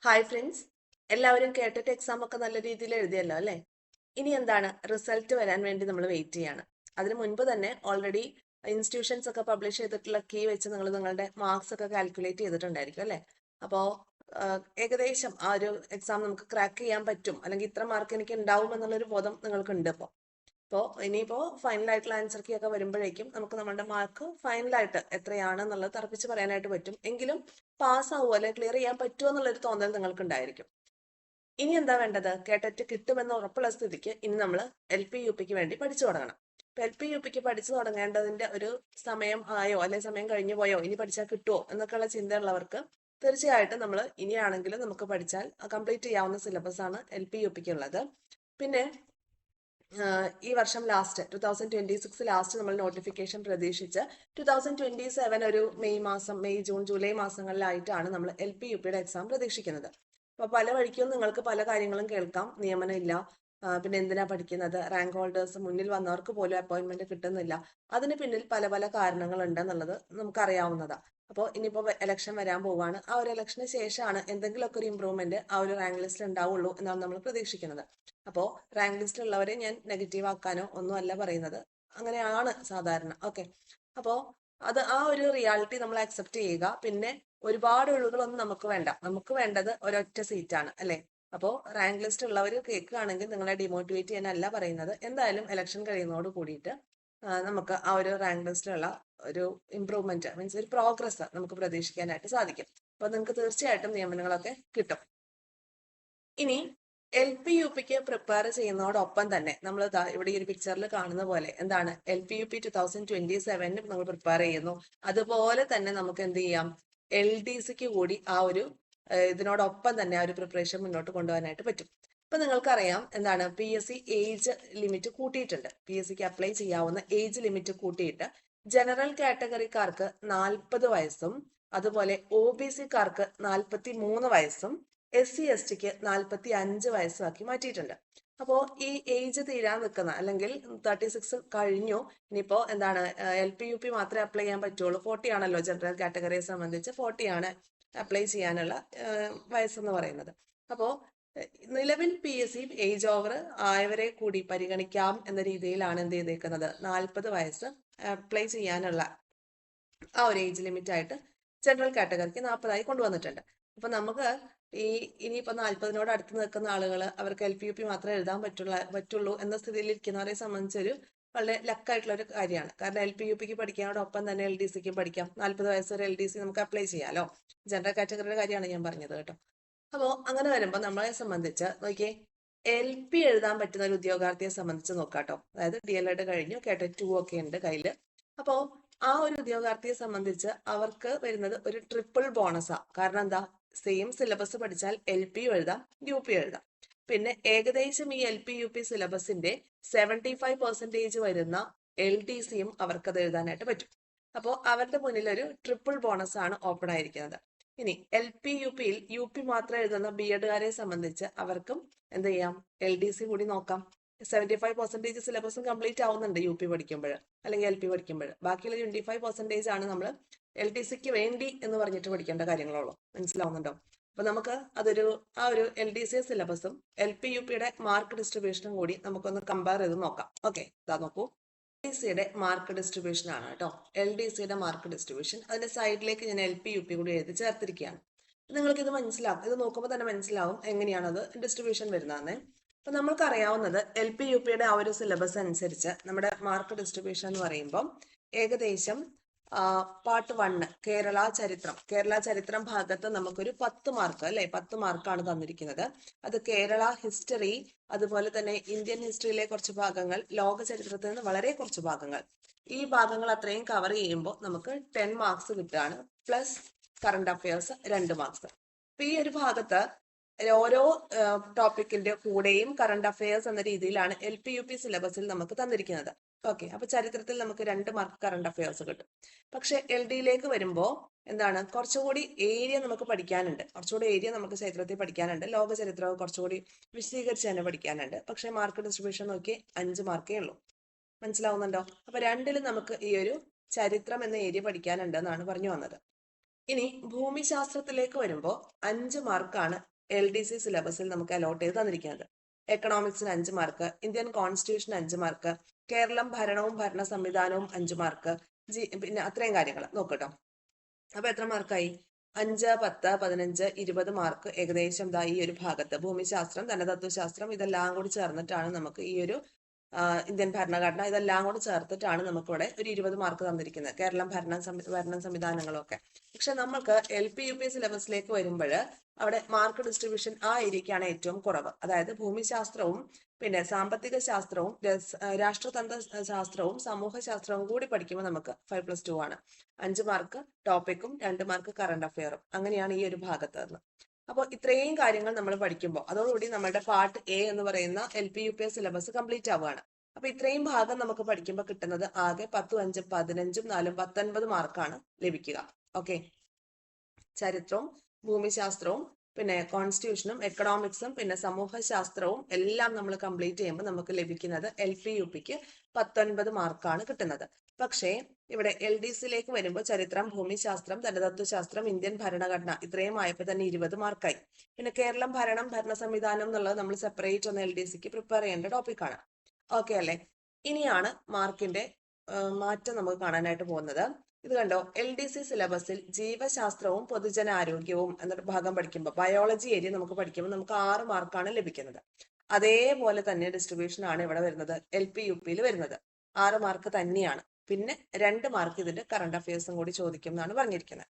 Hi friends, എല്ലാവരും കേട്ടിട്ട് exam ഒക്കെ നല്ല രീതിയിൽ എഴുതിയല്ലോ അല്ലേ? ഇനി എന്താണ് റിസൾട്ട് വരാൻ വേണ്ടി നമ്മൾ വെയിറ്റ് ചെയ്യാണ്. അതിന് മുൻപ് തന്നെ ഓൾറെഡി ഇൻസ്റ്റിറ്റ്യൂഷൻസ് ഒക്കെ പബ്ലിഷ് ചെയ്തിട്ടുള്ള കീ വെച്ച് നിങ്ങൾ നിങ്ങളുടെ മാർക്സ് ഒക്കെ കാൽക്കുലേറ്റ് ചെയ്തിട്ടുണ്ടായിരിക്കും അല്ലേ? അപ്പോൾ ഏകദേശം ആ ഒരു എക്സാം നമുക്ക് ക്രാക്ക് ചെയ്യാൻ പറ്റും, അല്ലെങ്കിൽ ഇത്ര മാർക്ക് എനിക്ക് ഉണ്ടാവും എന്നുള്ളൊരു ബോധം നിങ്ങൾക്ക് ഉണ്ട് ഇപ്പോൾ ഇനിയിപ്പോൾ ഫൈനലായിട്ടുള്ള ആൻസർ കീ ഒക്കെ വരുമ്പോഴേക്കും നമുക്ക് നമ്മുടെ മാർക്ക് ഫൈനലായിട്ട് എത്രയാണെന്നുള്ളത് തറപ്പിച്ച് പറയാനായിട്ട് പറ്റും. എങ്കിലും പാസ് ആവുമോ അല്ലെങ്കിൽ ക്ലിയർ ചെയ്യാൻ പറ്റുമോ എന്നുള്ളൊരു തോന്നൽ നിങ്ങൾക്ക് ഉണ്ടായിരിക്കും. ഇനി എന്താ വേണ്ടത്? കേട്ടറ്റ് കിട്ടുമെന്ന് ഉറപ്പുള്ള സ്ഥിതിക്ക് ഇനി നമ്മൾ LP UPക്ക് വേണ്ടി പഠിച്ചു തുടങ്ങണം. ഇപ്പൊ LP UPക്ക് പഠിച്ചു തുടങ്ങേണ്ടതിന്റെ ഒരു സമയം ആയോ അല്ലെങ്കിൽ സമയം കഴിഞ്ഞു പോയോ, ഇനി പഠിച്ചാൽ കിട്ടുമോ എന്നൊക്കെയുള്ള ചിന്തയുള്ളവർക്ക് തീർച്ചയായിട്ടും നമ്മൾ ഇനിയാണെങ്കിലും നമുക്ക് പഠിച്ചാൽ കംപ്ലീറ്റ് ചെയ്യാവുന്ന സിലബസ് ആണ് LP UPക്ക് ഉള്ളത്. പിന്നെ ഈ വർഷം ലാസ്റ്റ് 2026 ലാസ്റ്റ് നമ്മൾ നോട്ടിഫിക്കേഷൻ പ്രതീക്ഷിച്ച് 2027 ഒരു മെയ്, ജൂൺ, ജൂലൈ മാസങ്ങളിലായിട്ടാണ് നമ്മൾ LP UPയുടെ എക്സാം പ്രതീക്ഷിക്കുന്നത്. അപ്പൊ പല വഴിക്കും നിങ്ങൾക്ക് പല കാര്യങ്ങളും കേൾക്കാം. നിയമനം ഇല്ല, പിന്നെ എന്തിനാ പഠിക്കുന്നത്, റാങ്ക് ഹോൾഡേഴ്സ് മുന്നിൽ വന്നവർക്ക് പോലും അപ്പോയിന്റ്മെന്റ് കിട്ടുന്നില്ല. അതിന് പിന്നിൽ പല പല കാരണങ്ങൾ ഉണ്ടെന്നുള്ളത് നമുക്കറിയാവുന്നതാണ്. അപ്പോൾ ഇനിയിപ്പോൾ ഇലക്ഷൻ വരാൻ പോവുകയാണ്. ആ ഒരു ഇലക്ഷന് ശേഷമാണ് എന്തെങ്കിലുമൊക്കെ ഒരു ഇമ്പ്രൂവ്മെന്റ് ആ ഒരു റാങ്ക് ലിസ്റ്റിൽ ഉണ്ടാവുള്ളൂ എന്നാണ് നമ്മൾ പ്രതീക്ഷിക്കുന്നത്. അപ്പോൾ റാങ്ക് ലിസ്റ്റിൽ ഉള്ളവരെ ഞാൻ നെഗറ്റീവ് ആക്കാനോ ഒന്നും അല്ല പറയുന്നത്, അങ്ങനെയാണ് സാധാരണ. ഓക്കെ, അപ്പോൾ അത് ആ ഒരു റിയാലിറ്റി നമ്മൾ അക്സെപ്റ്റ് ചെയ്യുക. പിന്നെ ഒരുപാട് ഒഴിവുകളൊന്നും നമുക്ക് വേണ്ട, നമുക്ക് വേണ്ടത് ഒരൊറ്റ സീറ്റാണ് അല്ലെ? അപ്പോൾ റാങ്ക് ലിസ്റ്റ് ഉള്ളവർ കേൾക്കുകയാണെങ്കിൽ നിങ്ങളെ ഡിമോട്ടിവേറ്റ് ചെയ്യാനല്ല പറയുന്നത്. എന്തായാലും ഇലക്ഷൻ കഴിയുന്നതോട് കൂടിയിട്ട് നമുക്ക് ആ ഒരു റാങ്ക് ലിസ്റ്റിലുള്ള ഒരു ഇമ്പ്രൂവ്മെന്റ്, മീൻസ് ഒരു പ്രോഗ്രസ് നമുക്ക് പ്രതീക്ഷിക്കാനായിട്ട് സാധിക്കും. അപ്പൊ നിങ്ങൾക്ക് തീർച്ചയായിട്ടും നിയമനങ്ങളൊക്കെ കിട്ടും. ഇനി LP UPക്ക് പ്രിപ്പയർ ചെയ്യുന്നതോടൊപ്പം തന്നെ നമ്മൾ ഇവിടെ ഈ ഒരു പിക്ചറിൽ കാണുന്ന പോലെ എന്താണ് LP UP 2027 നമ്മൾ പ്രിപ്പയർ ചെയ്യുന്നു. അതുപോലെ തന്നെ നമുക്ക് എന്ത് ചെയ്യാം, LDCക്ക് കൂടി ആ ഒരു ഇതിനോടൊപ്പം തന്നെ ആ ഒരു പ്രിപ്പറേഷൻ മുന്നോട്ട് കൊണ്ടുപോകാനായിട്ട് പറ്റും. ഇപ്പൊ നിങ്ങൾക്കറിയാം എന്താണ് PSC ഏജ് ലിമിറ്റ് കൂട്ടിയിട്ടുണ്ട്. PSCക്ക് അപ്ലൈ ചെയ്യാവുന്ന ഏജ് ലിമിറ്റ് കൂട്ടിയിട്ട് ജനറൽ കാറ്റഗറിക്കാർക്ക് 40 വയസ്സും അതുപോലെ OBCക്കാർക്ക് 43 വയസ്സും SC STക്ക് 45 വയസ്സാക്കി മാറ്റിയിട്ടുണ്ട്. അപ്പോൾ ഈ ഏജ് തീരാൻ നിൽക്കുന്ന അല്ലെങ്കിൽ 36 കഴിഞ്ഞു, ഇനിയിപ്പോ എന്താണ് LP UP മാത്രമേ അപ്ലൈ ചെയ്യാൻ പറ്റുള്ളൂ. 40 ആണല്ലോ ജനറൽ കാറ്റഗറിയെ സംബന്ധിച്ച്, 40 ആണ് അപ്ലൈ ചെയ്യാനുള്ള വയസ്സെന്ന് പറയുന്നത്. അപ്പോൾ നിലവിൽ PSC ഏജ് ഓവർ ആയവരെ കൂടി പരിഗണിക്കാം എന്ന രീതിയിലാണ് എന്ത് ചെയ്തേക്കുന്നത്, 40 വയസ്സ് അപ്ലൈ ചെയ്യാനുള്ള ആ ഒരു ഏജ് ലിമിറ്റ് ആയിട്ട് ജനറൽ കാറ്റഗറിക്ക് 40 കൊണ്ടുവന്നിട്ടുണ്ട്. അപ്പൊ നമുക്ക് ഇനിയിപ്പോ 40 അടുത്ത് നിൽക്കുന്ന ആളുകൾ, അവർക്ക് LP UP മാത്രമേ എഴുതാൻ പറ്റുള്ളൂ എന്ന സ്ഥിതിയിൽ ഇരിക്കുന്നവരെ സംബന്ധിച്ചൊരു വളരെ ലക്കായിട്ടുള്ള ഒരു കാര്യമാണ്. കാരണം LP UPക്ക് പഠിക്കാനോടൊപ്പം തന്നെ LDCക്ക് പഠിക്കാം. 40 വയസ്സ് വരെ LDC നമുക്ക് അപ്ലൈ ചെയ്യാലോ. ജനറൽ കാറ്റഗറിയുടെ കാര്യമാണ് ഞാൻ പറഞ്ഞത് കേട്ടോ. അപ്പോൾ അങ്ങനെ വരുമ്പോൾ നമ്മളെ സംബന്ധിച്ച് നോക്കിയേ, LP എഴുതാൻ പറ്റുന്ന ഒരു ഉദ്യോഗാർത്ഥിയെ സംബന്ധിച്ച് നോക്കാട്ടോ. അതായത് DLED കഴിഞ്ഞു, കേട്ടറ്റ് 2 ഒക്കെ ഉണ്ട് കയ്യില്. അപ്പോൾ ആ ഒരു ഉദ്യോഗാർത്ഥിയെ സംബന്ധിച്ച് അവർക്ക് വരുന്നത് ഒരു ട്രിപ്പിൾ ബോണസാ. കാരണം എന്താ, സെയിം സിലബസ് പഠിച്ചാൽ LP എഴുതാം, UP എഴുതാം. പിന്നെ ഏകദേശം ഈ LP UP സിലബസിന്റെ 75% വരുന്ന LDCയും അവർക്കത് എഴുതാനായിട്ട് പറ്റും. അപ്പോൾ അവരുടെ മുന്നിൽ ഒരു ട്രിപ്പിൾ ബോണസ് ആണ് ഓപ്പൺ ആയിരിക്കുന്നത്. ഇനി LP UPയിൽ UP മാത്രം എഴുതുന്ന BEdകാരെ സംബന്ധിച്ച് അവർക്കും എന്ത് ചെയ്യാം, LDC കൂടി നോക്കാം. 75% സിലബസും കംപ്ലീറ്റ് ആവുന്നുണ്ട് UP പഠിക്കുമ്പോൾ അല്ലെങ്കിൽ LP പഠിക്കുമ്പോൾ. ബാക്കിയുള്ള 25% ആണ് നമ്മൾ LDCക്ക് വേണ്ടി എന്ന് പറഞ്ഞിട്ട് പഠിക്കേണ്ട കാര്യങ്ങളുള്ളൂ. മനസ്സിലാവുന്നുണ്ടോ? അപ്പൊ നമുക്ക് അതൊരു ആ ഒരു LDC സിലബസും LP UPയുടെ മാർക്ക് ഡിസ്ട്രിബ്യൂഷനും കൂടി നമുക്കൊന്ന് കമ്പയർ ചെയ്ത് നോക്കാം. ഓക്കെ, ഇതാ നോക്കൂ, LDCയുടെ മാർക്ക് ഡിസ്ട്രിബ്യൂഷൻ ആണ് കേട്ടോ. LDCയുടെ മാർക്ക് ഡിസ്ട്രിബ്യൂഷൻ, അതിന്റെ സൈഡിലേക്ക് ഞാൻ LP UP കൂടി എഴുതി ചേർത്തിരിക്കുകയാണ്. നിങ്ങൾക്ക് ഇത് മനസ്സിലാവും, ഇത് നോക്കുമ്പോൾ തന്നെ മനസ്സിലാവും എങ്ങനെയാണത് ഡിസ്ട്രിബ്യൂഷൻ വരുന്നതെന്ന്. അപ്പൊ നമ്മൾക്ക് അറിയാവുന്നത് LP UPയുടെ ആ ഒരു സിലബസ് അനുസരിച്ച് നമ്മുടെ മാർക്ക് ഡിസ്ട്രിബ്യൂഷൻ എന്ന് പറയുമ്പോൾ ഏകദേശം പാർട്ട് 1 കേരള ചരിത്രം ഭാഗത്ത് നമുക്കൊരു 10 മാർക്ക് അല്ലെ, 10 മാർക്കാണ് തന്നിരിക്കുന്നത്. അത് കേരള ഹിസ്റ്ററി, അതുപോലെ തന്നെ ഇന്ത്യൻ ഹിസ്റ്ററിയിലെ കുറച്ച് ഭാഗങ്ങൾ, ലോക ചരിത്രത്തിൽ നിന്ന് വളരെ കുറച്ച് ഭാഗങ്ങൾ, ഈ ഭാഗങ്ങൾ അത്രയും കവർ ചെയ്യുമ്പോൾ നമുക്ക് 10 മാർക്സ് കിട്ടുകയാണ്. Plus current affairs 2 marks. അപ്പൊ ഈ ഒരു ഭാഗത്ത് ഓരോ ടോപ്പിക്കിന്റെ കൂടെയും കറണ്ട് അഫയേഴ്സ് എന്ന രീതിയിലാണ് LP UP സിലബസിൽ നമുക്ക് തന്നിരിക്കുന്നത്. ഓക്കെ, അപ്പൊ ചരിത്രത്തിൽ നമുക്ക് 2 മാർക്ക് കറണ്ട് അഫയേഴ്സ് കിട്ടും. പക്ഷെ LDയിലേക്ക് വരുമ്പോൾ എന്താണ്, കുറച്ചുകൂടി ഏരിയ നമുക്ക് പഠിക്കാനുണ്ട്. കുറച്ചുകൂടി ഏരിയ നമുക്ക് ചരിത്രത്തിൽ പഠിക്കാനുണ്ട്. ലോക ചരിത്രവും കുറച്ചുകൂടി വിശദീകരിച്ച് തന്നെ പഠിക്കാനുണ്ട്. പക്ഷെ മാർക്ക് ഡിസ്ട്രിബ്യൂഷൻ നോക്കി 5 മാർക്കേ ഉള്ളൂ. മനസ്സിലാവുന്നുണ്ടോ? അപ്പൊ രണ്ടിലും നമുക്ക് ഈ ഒരു ചരിത്രം എന്ന ഏരിയ പഠിക്കാനുണ്ട് എന്നാണ് പറഞ്ഞു വന്നത്. ഇനി ഭൂമിശാസ്ത്രത്തിലേക്ക് വരുമ്പോൾ 5 മാർക്കാണ് LDC സിലബസിൽ നമുക്ക് അലോട്ട് ചെയ്ത് തന്നിരിക്കുന്നത്. എക്കണോമിക്സിന് 5 mark, Indian constitution 5 mark, Keralam ഭരണവും ഭരണ സംവിധാനവും 5 മാർക്ക്, പിന്നെ അത്രയും കാര്യങ്ങൾ നോക്കട്ടോ. അപ്പൊ എത്ര മാർക്കായി? 5, 10, 15, 20 മാർക്ക് ഏകദേശം ഈ ഒരു ഭാഗത്ത് ഭൂമിശാസ്ത്രം, ധനതത്വശാസ്ത്രം ഇതെല്ലാം കൂടി ചേർന്നിട്ടാണ് നമുക്ക് ഈ ഒരു ഇന്ത്യൻ ഭരണഘടന ഇതെല്ലാം കൂടി ചേർത്തിട്ടാണ് നമുക്കിവിടെ ഒരു 20 മാർക്ക് തന്നിരിക്കുന്നത്, കേരളം ഭരണ സംവിധാനങ്ങളൊക്കെ. പക്ഷെ നമ്മൾക്ക് LP-UP സിലബസിലേക്ക് വരുമ്പോൾ അവിടെ മാർക്ക് ഡിസ്ട്രിബ്യൂഷൻ ആ ഏരിയക്കാണ് ഏറ്റവും കുറവ്. അതായത് ഭൂമിശാസ്ത്രവും പിന്നെ സാമ്പത്തിക ശാസ്ത്രവും രാഷ്ട്രതന്ത്ര ശാസ്ത്രവും സമൂഹ ശാസ്ത്രവും കൂടി പഠിക്കുമ്പോൾ നമുക്ക് 5+2 ആണ്. 5 മാർക്ക് ടോപ്പിക്കും 2 മാർക്ക് കറണ്ട് അഫെയറും, അങ്ങനെയാണ് ഈ ഒരു ഭാഗത്ത് നിന്ന്. അപ്പോൾ ഇത്രയും കാര്യങ്ങൾ നമ്മൾ പഠിക്കുമ്പോൾ അതോടുകൂടി നമ്മുടെ പാർട്ട് A എന്ന് പറയുന്ന LP-UP സിലബസ് കംപ്ലീറ്റ് ആവുകയാണ്. അപ്പൊ ഇത്രയും ഭാഗം നമുക്ക് പഠിക്കുമ്പോൾ കിട്ടുന്നത് ആകെ 10, 5, 15, 4, 19 മാർക്കാണ് ലഭിക്കുക. ഓക്കെ, ചരിത്രവും ഭൂമിശാസ്ത്രവും പിന്നെ കോൺസ്റ്റിറ്റ്യൂഷനും എക്കണോമിക്സും പിന്നെ സമൂഹ ശാസ്ത്രവും എല്ലാം നമ്മൾ കംപ്ലീറ്റ് ചെയ്യുമ്പോൾ നമുക്ക് ലഭിക്കുന്നത് LP-UPക്ക് 19 മാർക്കാണ് കിട്ടുന്നത്. പക്ഷേ ഇവിടെ LDCയിലേക്ക് വരുമ്പോൾ ചരിത്രം, ഭൂമിശാസ്ത്രം, ധനതത്വശാസ്ത്രം, ഇന്ത്യൻ ഭരണഘടന ഇത്രയും ആയപ്പോൾ തന്നെ 20 മാർക്കായി. പിന്നെ കേരളം ഭരണം, ഭരണ സംവിധാനം എന്നുള്ളത് നമ്മൾ സെപ്പറേറ്റ് ഒന്ന് LDCക്ക് പ്രിപ്പയർ ചെയ്യേണ്ട ടോപ്പിക്കാണ്. ഓക്കെ അല്ലേ? ഇനിയാണ് മാർക്കിന്റെ മാറ്റം നമുക്ക് കാണാനായിട്ട് പോകുന്നത്. ഇത് കണ്ടോ, LDC സിലബസിൽ ജീവശാസ്ത്രവും പൊതുജനാരോഗ്യവും എന്നൊരു ഭാഗം പഠിക്കുമ്പോൾ ബയോളജി ഏരിയ നമുക്ക് പഠിക്കുമ്പോൾ നമുക്ക് 6 മാർക്കാണ് ലഭിക്കുന്നത്. അതേപോലെ തന്നെ ഡിസ്ട്രിബ്യൂഷൻ ആണ് ഇവിടെ വരുന്നത്, LP-UPയിൽ വരുന്നത് 6 മാർക്ക് തന്നെയാണ്. പിന്നെ 2 മാർക്ക് ഇതിന്റെ കറണ്ട് അഫയേഴ്സും കൂടി ചോദിക്കും എന്നാണ് പറഞ്ഞിരിക്കുന്നത്.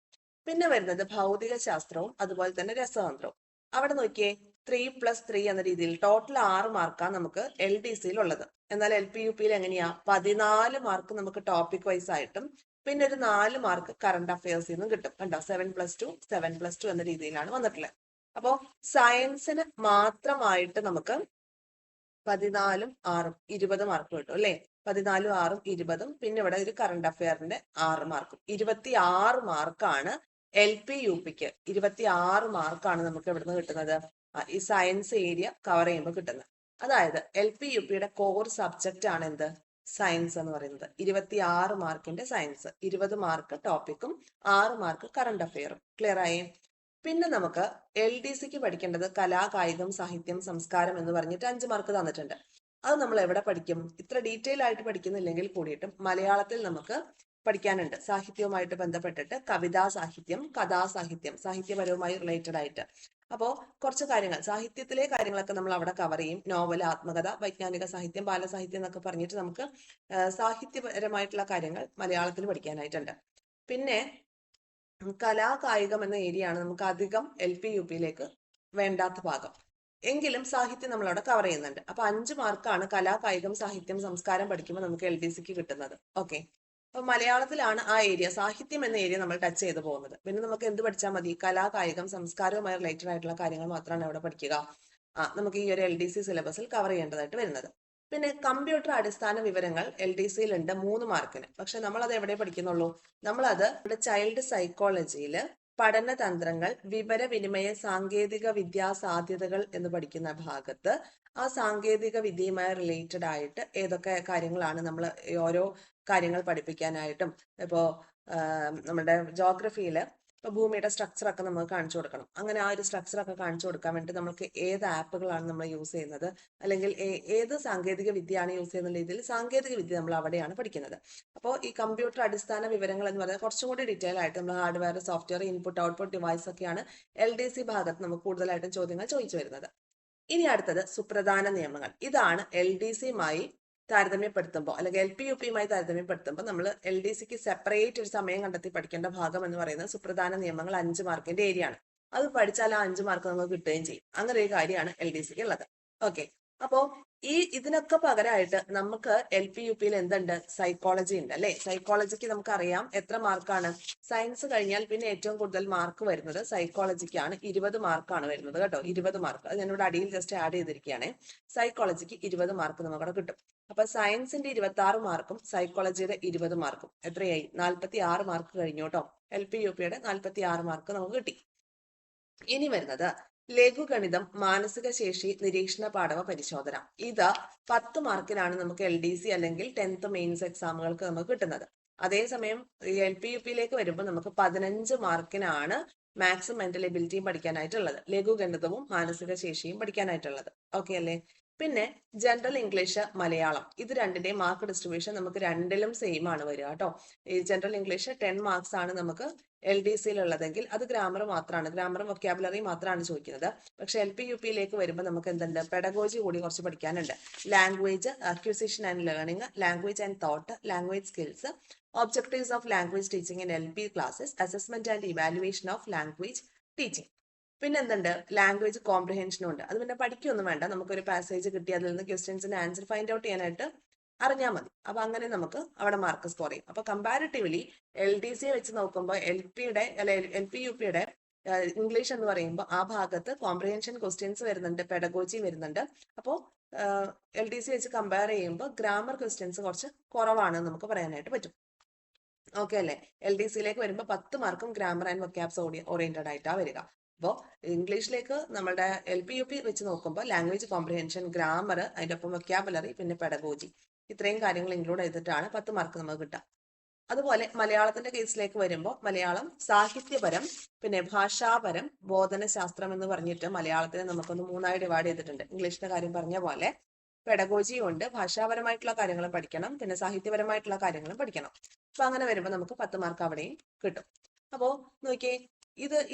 പിന്നെ വരുന്നത് ഭൗതിക ശാസ്ത്രവും അതുപോലെ തന്നെ രസതന്ത്രവും. അവിടെ നോക്കിയേ, 3+3 എന്ന രീതിയിൽ ടോട്ടൽ 6 മാർക്കാണ് നമുക്ക് LDCയിൽ ഉള്ളത്. എന്നാൽ LP-UPയിൽ എങ്ങനെയാ? 14 മാർക്ക് നമുക്ക് ടോപ്പിക് വൈസ് ആയിട്ടും പിന്നെ ഒരു 4 മാർക്ക് കറണ്ട് അഫയേഴ്സിൽ നിന്നും കിട്ടും. കണ്ടോ, 7+2 7+2 എന്ന രീതിയിലാണ് വന്നിട്ടുള്ളത്. അപ്പോ സയൻസിന് മാത്രമായിട്ട് നമുക്ക് 14, 6, 20 മാർക്ക് കിട്ടും അല്ലെ? 14, 6, 20. പിന്നെ ഇവിടെ ഒരു കറണ്ട് അഫയറിന്റെ 6 മാർക്കും, 26 മാർക്കാണ് LP-UPക്ക്. 26 മാർക്കാണ് നമുക്ക് എവിടുന്ന് കിട്ടുന്നത്? ഈ സയൻസ് ഏരിയ കവർ ചെയ്യുമ്പോൾ കിട്ടുന്നത്. അതായത് LP-UPയുടെ കോർ സബ്ജക്റ്റ് ആണ് എന്ത്? സയൻസ് എന്ന് പറയുന്നത്. 26 മാർക്കിന്റെ സയൻസ്, 20 മാർക്ക് ടോപ്പിക്കും 6 മാർക്ക് കറണ്ട് അഫെയറും. ക്ലിയർ ആയി? പിന്നെ നമുക്ക് LDCക്ക് പഠിക്കേണ്ടത് കലാ, കായികം, സാഹിത്യം, സംസ്കാരം എന്ന് പറഞ്ഞിട്ട് 5 മാർക്ക് തന്നിട്ടുണ്ട്. അത് നമ്മൾ എവിടെ പഠിക്കും? ഇത്ര ഡീറ്റെയിൽ ആയിട്ട് പഠിക്കുന്നില്ലെങ്കിൽ കൂടിയിട്ടും മലയാളത്തിൽ നമുക്ക് പഠിക്കാനുണ്ട്. സാഹിത്യവുമായിട്ട് ബന്ധപ്പെട്ടിട്ട് കവിതാ സാഹിത്യം, കഥാസാഹിത്യം, സാഹിത്യപരവുമായി റിലേറ്റഡ് ആയിട്ട്. അപ്പോൾ കുറച്ച് കാര്യങ്ങൾ, സാഹിത്യത്തിലെ കാര്യങ്ങളൊക്കെ നമ്മൾ അവിടെ കവർ ചെയ്യും. നോവൽ, ആത്മകഥ, വൈജ്ഞാനിക സാഹിത്യം, ബാലസാഹിത്യം എന്നൊക്കെ പറഞ്ഞിട്ട് നമുക്ക് സാഹിത്യപരമായിട്ടുള്ള കാര്യങ്ങൾ മലയാളത്തിൽ പഠിക്കാനായിട്ടുണ്ട്. പിന്നെ കലാ, കായികം എന്ന ഏരിയ ആണ് നമുക്ക് അധികം LP-UPയിലേക്ക് വേണ്ടാത്ത ഭാഗം. എങ്കിലും സാഹിത്യം നമ്മൾ അവിടെ കവർ ചെയ്യുന്നുണ്ട്. അപ്പൊ 5 മാർക്കാണ് കലാ, കായികം, സാഹിത്യം, സംസ്കാരം പഠിക്കുമ്പോൾ നമുക്ക് LDCക്ക് കിട്ടുന്നത്. ഓക്കെ, അപ്പൊ മലയാളത്തിലാണ് ആ ഏരിയ, സാഹിത്യം എന്ന ഏരിയ നമ്മൾ ടച്ച് ചെയ്ത് പോകുന്നത്. പിന്നെ നമുക്ക് എന്ത് പഠിച്ചാൽ മതി? കലാ, കായികം, സംസ്കാരവുമായി റിലേറ്റഡ് ആയിട്ടുള്ള കാര്യങ്ങൾ മാത്രമാണ് അവിടെ പഠിക്കുക. നമുക്ക് ഈ ഒരു LDC സിലബസിൽ കവർ ചെയ്യേണ്ടതായിട്ട് വരുന്നത്. പിന്നെ കമ്പ്യൂട്ടർ അടിസ്ഥാന വിവരങ്ങൾ LDCയിൽ ഉണ്ട് 3 മാർക്കിന്. പക്ഷെ നമ്മൾ അത് എവിടെ പഠിക്കുന്നുള്ളൂ? നമ്മളത് ഇവിടെ ചൈൽഡ് സൈക്കോളജിയിൽ പഠനതന്ത്രങ്ങൾ, വിവരവിനിമയ സാങ്കേതിക വിദ്യാ സാധ്യതകൾ എന്ന് പഠിക്കുന്ന ഭാഗത്ത് ആ സാങ്കേതിക വിദ്യയുമായി റിലേറ്റഡ് ആയിട്ട് ഏതൊക്കെ കാര്യങ്ങളാണ് നമ്മൾ ഓരോ കാര്യങ്ങൾ പഠിപ്പിക്കാനായിട്ടും, ഇപ്പോ നമ്മുടെ ജോഗ്രഫിയിൽ ഇപ്പൊ ഭൂമിയുടെ സ്ട്രക്ചർ ഒക്കെ നമുക്ക് കാണിച്ചു കൊടുക്കണം. അങ്ങനെ ആ ഒരു സ്ട്രക്ചർ ഒക്കെ കാണിച്ചു കൊടുക്കാൻ വേണ്ടി നമുക്ക് ഏത് ആപ്പുകളാണ് നമ്മൾ യൂസ് ചെയ്യുന്നത്, അല്ലെങ്കിൽ ഏത് സാങ്കേതിക വിദ്യയാണ് യൂസ് ചെയ്യുന്ന രീതിയിൽ സാങ്കേതിക വിദ്യ നമ്മൾ അവിടെയാണ് പഠിക്കുന്നത്. അപ്പോൾ ഈ കമ്പ്യൂട്ടർ അടിസ്ഥാന വിവരങ്ങൾ എന്ന് പറയുന്നത് കുറച്ചും കൂടി ഡീറ്റെയിൽ ആയിട്ട് നമ്മൾ hardware, software, input output device ഒക്കെയാണ് LDC ഭാഗത്ത് നമുക്ക് കൂടുതലായിട്ടും ചോദ്യങ്ങൾ ചോദിച്ചു വരുന്നത്. ഇനി അടുത്തത് സുപ്രധാന നിയമങ്ങൾ. ഇതാണ് LDCയുമായി താരതമ്യപ്പെടുത്തുമ്പോൾ അല്ലെങ്കിൽ LP-UPയുമായി താരതമ്യപ്പെടുത്തുമ്പോൾ നമ്മൾ LDCക്ക് സെപ്പറേറ്റ് ഒരു സമയം കണ്ടെത്തി പഠിക്കേണ്ട ഭാഗം എന്ന് പറയുന്നത് സുപ്രധാന നിയമങ്ങൾ 5 മാർക്കിന്റെ ഏരിയ ആണ്. അത് പഠിച്ചാൽ ആ 5 മാർക്ക് നമുക്ക് കിട്ടുകയും ചെയ്യും. അങ്ങനെ ഒരു കാര്യമാണ് LDCക്ക് ഉള്ളത്. ഓക്കെ, അപ്പോ ഇതിനൊക്കെ പകരമായിട്ട് നമുക്ക് LP-UPയിൽ എന്തുണ്ട്? സൈക്കോളജി ഉണ്ട് അല്ലെ? സൈക്കോളജിക്ക് നമുക്കറിയാം എത്ര മാർക്കാണ്? സയൻസ് കഴിഞ്ഞാൽ പിന്നെ ഏറ്റവും കൂടുതൽ മാർക്ക് വരുന്നത് സൈക്കോളജിക്കാണ്. 20 മാർക്കാണ് വരുന്നത് കേട്ടോ, 20 മാർക്ക്. അത് ഞാനിവിടെ അടിയിൽ ജസ്റ്റ് ആഡ് ചെയ്തിരിക്കുകയാണ്. സൈക്കോളജിക്ക് 20 മാർക്ക് നമുക്കവിടെ കിട്ടും. അപ്പൊ സയൻസിന്റെ 26 മാർക്കും സൈക്കോളജിയുടെ 20 മാർക്കും എത്രയായി? 46 മാർക്ക് കഴിഞ്ഞു കേട്ടോ. LP-UPയുടെ 46 മാർക്ക് നമുക്ക് കിട്ടി. ഇനി വരുന്നത് ലഘുഗണിതം, മാനസിക ശേഷി, നിരീക്ഷണ പാഠവ പരിശോധന. ഇത് 10 മാർക്കിനാണ് നമുക്ക് LDC അല്ലെങ്കിൽ 10th മെയിൻസ് എക്സാമുകൾക്ക് നമുക്ക് കിട്ടുന്നത്. അതേസമയം LP-UPയിലേക്ക് വരുമ്പോൾ നമുക്ക് 15 മാർക്കിനാണ് മാത്സും മെന്റൽ എബിലിറ്റിയും പഠിക്കാനായിട്ടുള്ളത്, ലഘുഗണിതവും മാനസിക ശേഷിയും പഠിക്കാനായിട്ടുള്ളത്. ഓക്കെ അല്ലേ? പിന്നെ ജനറൽ ഇംഗ്ലീഷ്, മലയാളം, ഇത് രണ്ടിന്റെയും മാർക്ക് ഡിസ്ട്രിബ്യൂഷൻ നമുക്ക് രണ്ടിലും സെയിം ആണ് വരിക കേട്ടോ. ഈ ജനറൽ ഇംഗ്ലീഷ് 10 മാർക്സ് ആണ് നമുക്ക് LDCയിൽ ഉള്ളതെങ്കിൽ അത് ഗ്രാമർ മാത്രമാണ്, ഗ്രാമറും വൊക്കാബുലറി മാത്രമാണ് ചോദിക്കുന്നത്. പക്ഷെ LP UPയിലേക്ക് വരുമ്പോൾ നമുക്ക് എന്തുണ്ട്, പെഡഗോജി കൂടി കുറച്ച് പഠിക്കാനുണ്ട്. Language acquisition and learning, language and thought, language skills, objectives of language teaching in LP classes, assessment and evaluation of language teaching. പിന്നെ എന്തുണ്ട്, ലാംഗ്വേജ് കോംപ്രിഹെൻഷനും ഉണ്ട്. അത് പിന്നെ പഠിക്കൊന്നും വേണ്ട, നമുക്കൊരു പാസേജ് കിട്ടി അതിൽ നിന്ന് ക്വസ്റ്റ്യൻസിന്റെ ആൻസർ ഫൈൻഡ് ഔട്ട് ചെയ്യാനായിട്ട് അറിഞ്ഞാൽ മതി. അപ്പൊ അങ്ങനെ നമുക്ക് അവിടെ മാർക്ക് സ്കോർ ചെയ്യും. അപ്പൊ കമ്പാരിറ്റീവ്ലി LDC വെച്ച് നോക്കുമ്പോൾ LP UPയുടെ ഇംഗ്ലീഷ് എന്ന് പറയുമ്പോൾ ആ ഭാഗത്ത് കോംപ്രിഹെൻഷൻ ക്വസ്റ്റ്യൻസ് വരുന്നുണ്ട്, പെഡഗോജി വരുന്നുണ്ട്. അപ്പോൾ LDC വെച്ച് കമ്പയർ ചെയ്യുമ്പോൾ ഗ്രാമർ ക്വസ്റ്റ്യൻസ് കുറച്ച് കുറവാണ് നമുക്ക് പറയാനായിട്ട് പറ്റും. ഓക്കെ അല്ലേ? LDCയിലേക്ക് വരുമ്പോൾ 10 മാർക്കും ഗ്രാമർ ആൻഡ് വൊക്കാബ്സ് ഓറിയന്റഡ് ആയിട്ടാണ് വരിക. അപ്പോൾ ഇംഗ്ലീഷിലേക്ക് നമ്മുടെ LP UP വെച്ച് നോക്കുമ്പോൾ ലാംഗ്വേജ് കോംപ്രിഹെൻഷൻ, ഗ്രാമർ, അതിൻ്റെ ഒപ്പം വൊക്കാബുലറി, പിന്നെ പെഡഗോജി, ഇത്രയും കാര്യങ്ങൾ ഇൻക്ലൂഡ് ചെയ്തിട്ടാണ് 10 മാർക്ക് നമുക്ക് കിട്ടുക. അതുപോലെ മലയാളത്തിന്റെ കേസിലേക്ക് വരുമ്പോൾ മലയാളം സാഹിത്യപരം, പിന്നെ ഭാഷാപരം, ബോധനശാസ്ത്രം എന്ന് പറഞ്ഞിട്ട് മലയാളത്തിനെ നമുക്കൊന്ന് 3ആയി ഡിവൈഡ് ചെയ്തിട്ടുണ്ട്. ഇംഗ്ലീഷിന്റെ കാര്യം പറഞ്ഞ പോലെ പെഡഗോജി ഉണ്ട്, ഭാഷാപരമായിട്ടുള്ള കാര്യങ്ങളും പഠിക്കണം, പിന്നെ സാഹിത്യപരമായിട്ടുള്ള കാര്യങ്ങളും പഠിക്കണം. അപ്പൊ അങ്ങനെ വരുമ്പോൾ നമുക്ക് 10 മാർക്ക് അവിടെയും കിട്ടും. അപ്പോ നോക്കിയേ,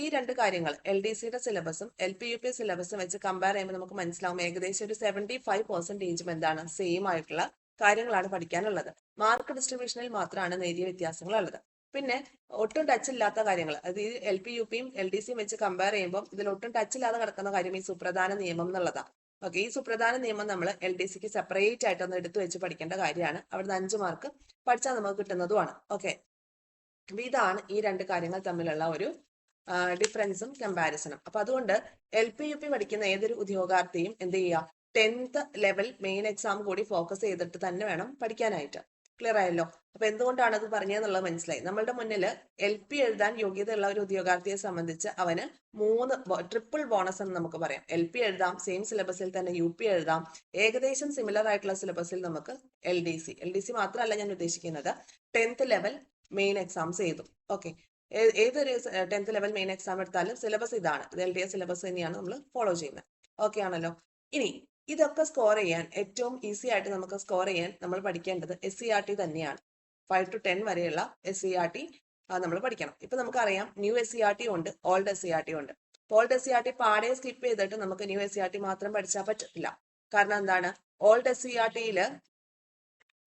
ഈ രണ്ട് കാര്യങ്ങൾ LDCയുടെ സിലബസും LP UP സിലബസും വെച്ച് കമ്പയർ ചെയ്യുമ്പോൾ നമുക്ക് മനസ്സിലാവും ഏകദേശം ഒരു 75% എന്താണ്, സെയിം ആയിട്ടുള്ള കാര്യങ്ങളാണ് പഠിക്കാനുള്ളത്. മാർക്ക് ഡിസ്ട്രിബ്യൂഷനിൽ മാത്രമാണ് നേരിയ വ്യത്യാസങ്ങൾ ഉള്ളത്. പിന്നെ ഒട്ടും ടച്ച് ഇല്ലാത്ത കാര്യങ്ങൾ, അത് ഈ LP UPയും LDCയും വെച്ച് കമ്പയർ ചെയ്യുമ്പോൾ ഇതിൽ ഒട്ടും ടച്ച് ഇല്ലാതെ കിടക്കുന്ന കാര്യം ഈ സുപ്രധാന നിയമം എന്നുള്ളതാണ്. ഓക്കെ, ഈ സുപ്രധാന നിയമം നമ്മൾ LDCക്ക് സെപ്പറേറ്റ് ആയിട്ട് ഒന്ന് എടുത്തു വെച്ച് പഠിക്കേണ്ട കാര്യമാണ്. അവിടുന്ന് 5 മാർക്ക് പഠിച്ചാൽ നമുക്ക് കിട്ടുന്നതുമാണ്. ഓക്കെ, അപ്പൊ ഇതാണ് ഈ രണ്ട് കാര്യങ്ങൾ തമ്മിലുള്ള ഒരു ഡിഫറൻസും കമ്പാരിസണും. അപ്പൊ അതുകൊണ്ട് LP UP പഠിക്കുന്ന ഏതൊരു ഉദ്യോഗാർത്ഥിയും എന്ത് ചെയ്യുക, 10th ലെവൽ മെയിൻ എക്സാം കൂടി ഫോക്കസ് ചെയ്തിട്ട് തന്നെ വേണം പഠിക്കാനായിട്ട്. ക്ലിയർ ആയല്ലോ? അപ്പൊ എന്തുകൊണ്ടാണ് അത് പറഞ്ഞതെന്നുള്ളത് മനസ്സിലായി. നമ്മളുടെ മുന്നിൽ LP എഴുതാൻ യോഗ്യതയുള്ള ഒരു ഉദ്യോഗാർത്ഥിയെ സംബന്ധിച്ച് അവന് 3 ട്രിപ്പിൾ ബോണസ് എന്ന് നമുക്ക് പറയാം. LP എഴുതാം, സെയിം സിലബസിൽ തന്നെ UP എഴുതാം, ഏകദേശം സിമിലർ ആയിട്ടുള്ള സിലബസിൽ നമുക്ക് LDC മാത്രമല്ല ഞാൻ ഉദ്ദേശിക്കുന്നത് 10th ലെവൽ മെയിൻ എക്സാംസ് എഴുതും. ഓക്കെ, ഏതൊരു 10th ലെവൽ മെയിൻ എക്സാം എടുത്താലും സിലബസ് ഇതാണ്, ഇത് LDS സിലബസ് തന്നെയാണ് നമ്മൾ ഫോളോ ചെയ്യുന്നത്. ഓക്കെ ആണല്ലോ? ഇനി ഇതൊക്കെ സ്കോർ ചെയ്യാൻ ഏറ്റവും ഈസി ആയിട്ട് നമുക്ക് സ്കോർ ചെയ്യാൻ നമ്മൾ പഠിക്കേണ്ടത് SCERT തന്നെയാണ്. 5 to 10 വരെയുള്ള SCERT നമ്മൾ പഠിക്കണം. ഇപ്പൊ നമുക്കറിയാം ന്യൂ SCERT ഉണ്ട്, ഓൾഡ് SCERT ഉണ്ട്. ഓൾഡ് SCERT പാടെ സ്കിപ്പ് ചെയ്തിട്ട് നമുക്ക് ന്യൂ SCERT മാത്രം പഠിച്ചാൽ പറ്റില്ല. കാരണം എന്താണ്, ഓൾഡ് SCERTയിൽ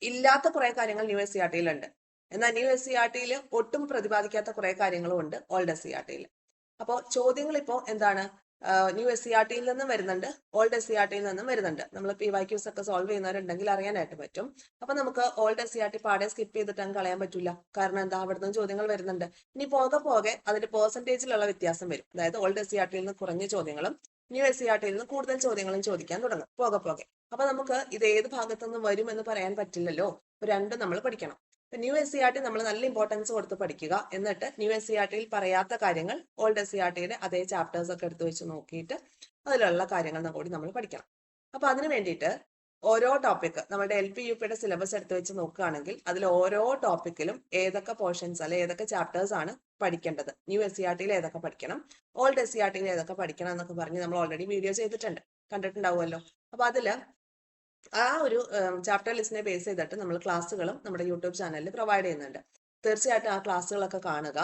ഇല്ലാത്ത കുറെ കാര്യങ്ങൾ ന്യൂ SCERTയിൽ ഉണ്ട്. എന്നാൽ ന്യൂ SCERTയിൽ ഒട്ടും പ്രതിപാദിക്കാത്ത കുറെ കാര്യങ്ങളും ഉണ്ട് ഓൾഡ് SCERTയിൽ. അപ്പോൾ ചോദ്യങ്ങൾ ഇപ്പോൾ എന്താണ്, ന്യൂ SCERTയിൽ നിന്നും വരുന്നുണ്ട്, ഓൾഡ് SCERTയിൽ നിന്നും വരുന്നുണ്ട്. നമ്മൾ PYQs ഒക്കെ സോൾവ് ചെയ്യുന്നവരുണ്ടെങ്കിൽ അറിയാനായിട്ട് പറ്റും. അപ്പൊ നമുക്ക് ഓൾഡ് SCERT പാടെ സ്കിപ്പ് ചെയ്തിട്ട് അങ്ങ് കളയാൻ പറ്റില്ല. കാരണം എന്താ, അവിടുന്ന് ചോദ്യങ്ങൾ വരുന്നുണ്ട്. ഇനി പോകെ പോകെ അതിന്റെ പെർസെന്റേജിലുള്ള വ്യത്യാസം വരും. അതായത് ഓൾഡ് SCERTയിൽ നിന്ന് കുറഞ്ഞ ചോദ്യങ്ങളും ന്യൂ SCERTയിൽ നിന്ന് കൂടുതൽ ചോദ്യങ്ങളും ചോദിക്കാൻ തുടങ്ങും പോകെ പോകെ. അപ്പൊ നമുക്ക് ഇത് ഏത് ഭാഗത്തുനിന്ന് വരും എന്ന് പറയാൻ പറ്റില്ലല്ലോ. രണ്ടും നമ്മൾ പഠിക്കണം. ന്യൂ SCERT നമ്മൾ നല്ല ഇമ്പോർട്ടൻസ് കൊടുത്ത് പഠിക്കുക. എന്നിട്ട് ന്യൂ SCERTയിൽ പറയാത്ത കാര്യങ്ങൾ ഓൾഡ് SCERTയുടെ അതേ ചാപ്റ്റേഴ്സ് ഒക്കെ എടുത്ത് വെച്ച് നോക്കിയിട്ട് അതിലുള്ള കാര്യങ്ങൾ കൂടി നമ്മൾ പഠിക്കണം. അപ്പൊ അതിന് വേണ്ടിയിട്ട് ഓരോ ടോപ്പിക് നമ്മുടെ LP UPയുടെ സിലബസ് എടുത്ത് വെച്ച് നോക്കുകയാണെങ്കിൽ അതിൽ ഓരോ ടോപ്പിക്കിലും ഏതൊക്കെ പോർഷൻസ് അല്ലെ ഏതൊക്കെ ചാപ്റ്റേഴ്സ് ആണ് പഠിക്കേണ്ടത്, ന്യൂ SCERTയിൽ ഏതൊക്കെ പഠിക്കണം, ഓൾഡ് SCERTയിൽ ഏതൊക്കെ പഠിക്കണം എന്നൊക്കെ പറഞ്ഞ് നമ്മൾ ഓൾറെഡി വീഡിയോ ചെയ്തിട്ടുണ്ട്, കണ്ടിട്ടുണ്ടാവുമല്ലോ. അപ്പൊ അതില് ആ ഒരു ചാപ്റ്റർ ലിസ്റ്റിനെ ബേസ് ചെയ്തിട്ട് നമ്മൾ ക്ലാസ്സുകളും നമ്മുടെ യൂട്യൂബ് ചാനലിൽ പ്രൊവൈഡ് ചെയ്യുന്നുണ്ട്. തീർച്ചയായിട്ടും ആ ക്ലാസ്സുകളൊക്കെ കാണുക.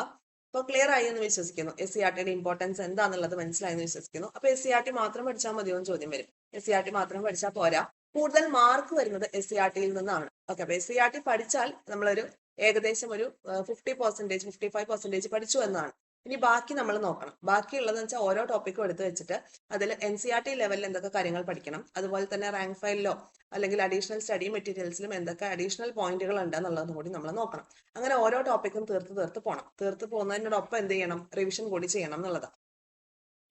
അപ്പോൾ ക്ലിയർ ആയി എന്ന് വിശ്വസിക്കുന്നു. SCERTയുടെ ഇമ്പോർട്ടൻസ് എന്താണെന്നുള്ളത് മനസ്സിലായി എന്ന് വിശ്വസിക്കുന്നു. അപ്പൊ SCERT മാത്രം പഠിച്ചാൽ മതിയോ എന്ന് ചോദ്യം വരും. SCERT മാത്രം പഠിച്ചാൽ പോരാ, കൂടുതൽ മാർക്ക് വരുന്നത് SCERTയിൽ നിന്നാണ്. ഓക്കെ, അപ്പൊ SCERT പഠിച്ചാൽ നമ്മളൊരു ഏകദേശം ഒരു 50%, 55% പഠിച്ചു എന്നാണ്. ഇനി ബാക്കി നമ്മൾ നോക്കണം. ബാക്കിയുള്ളതെന്ന് വെച്ചാൽ ഓരോ ടോപ്പിക്കും എടുത്ത് വെച്ചിട്ട് അതിൽ NCERT ലെവലിൽ എന്തൊക്കെ കാര്യങ്ങൾ പഠിക്കണം, അതുപോലെ തന്നെ റാങ്ക് ഫയലിലോ അല്ലെങ്കിൽ അഡീഷണൽ സ്റ്റഡി മെറ്റീരിയൽസിലും എന്തൊക്കെ അഡീഷണൽ പോയിന്റുകൾ ഉണ്ട് എന്നുള്ളതും കൂടി നമ്മൾ നോക്കണം. അങ്ങനെ ഓരോ ടോപ്പിക്കും തീർത്ത് പോകണം. തീർത്ത് പോകുന്നതിനോടൊപ്പം എന്ത് ചെയ്യണം, റിവിഷൻ കൂടി ചെയ്യണം എന്നുള്ളതാണ്.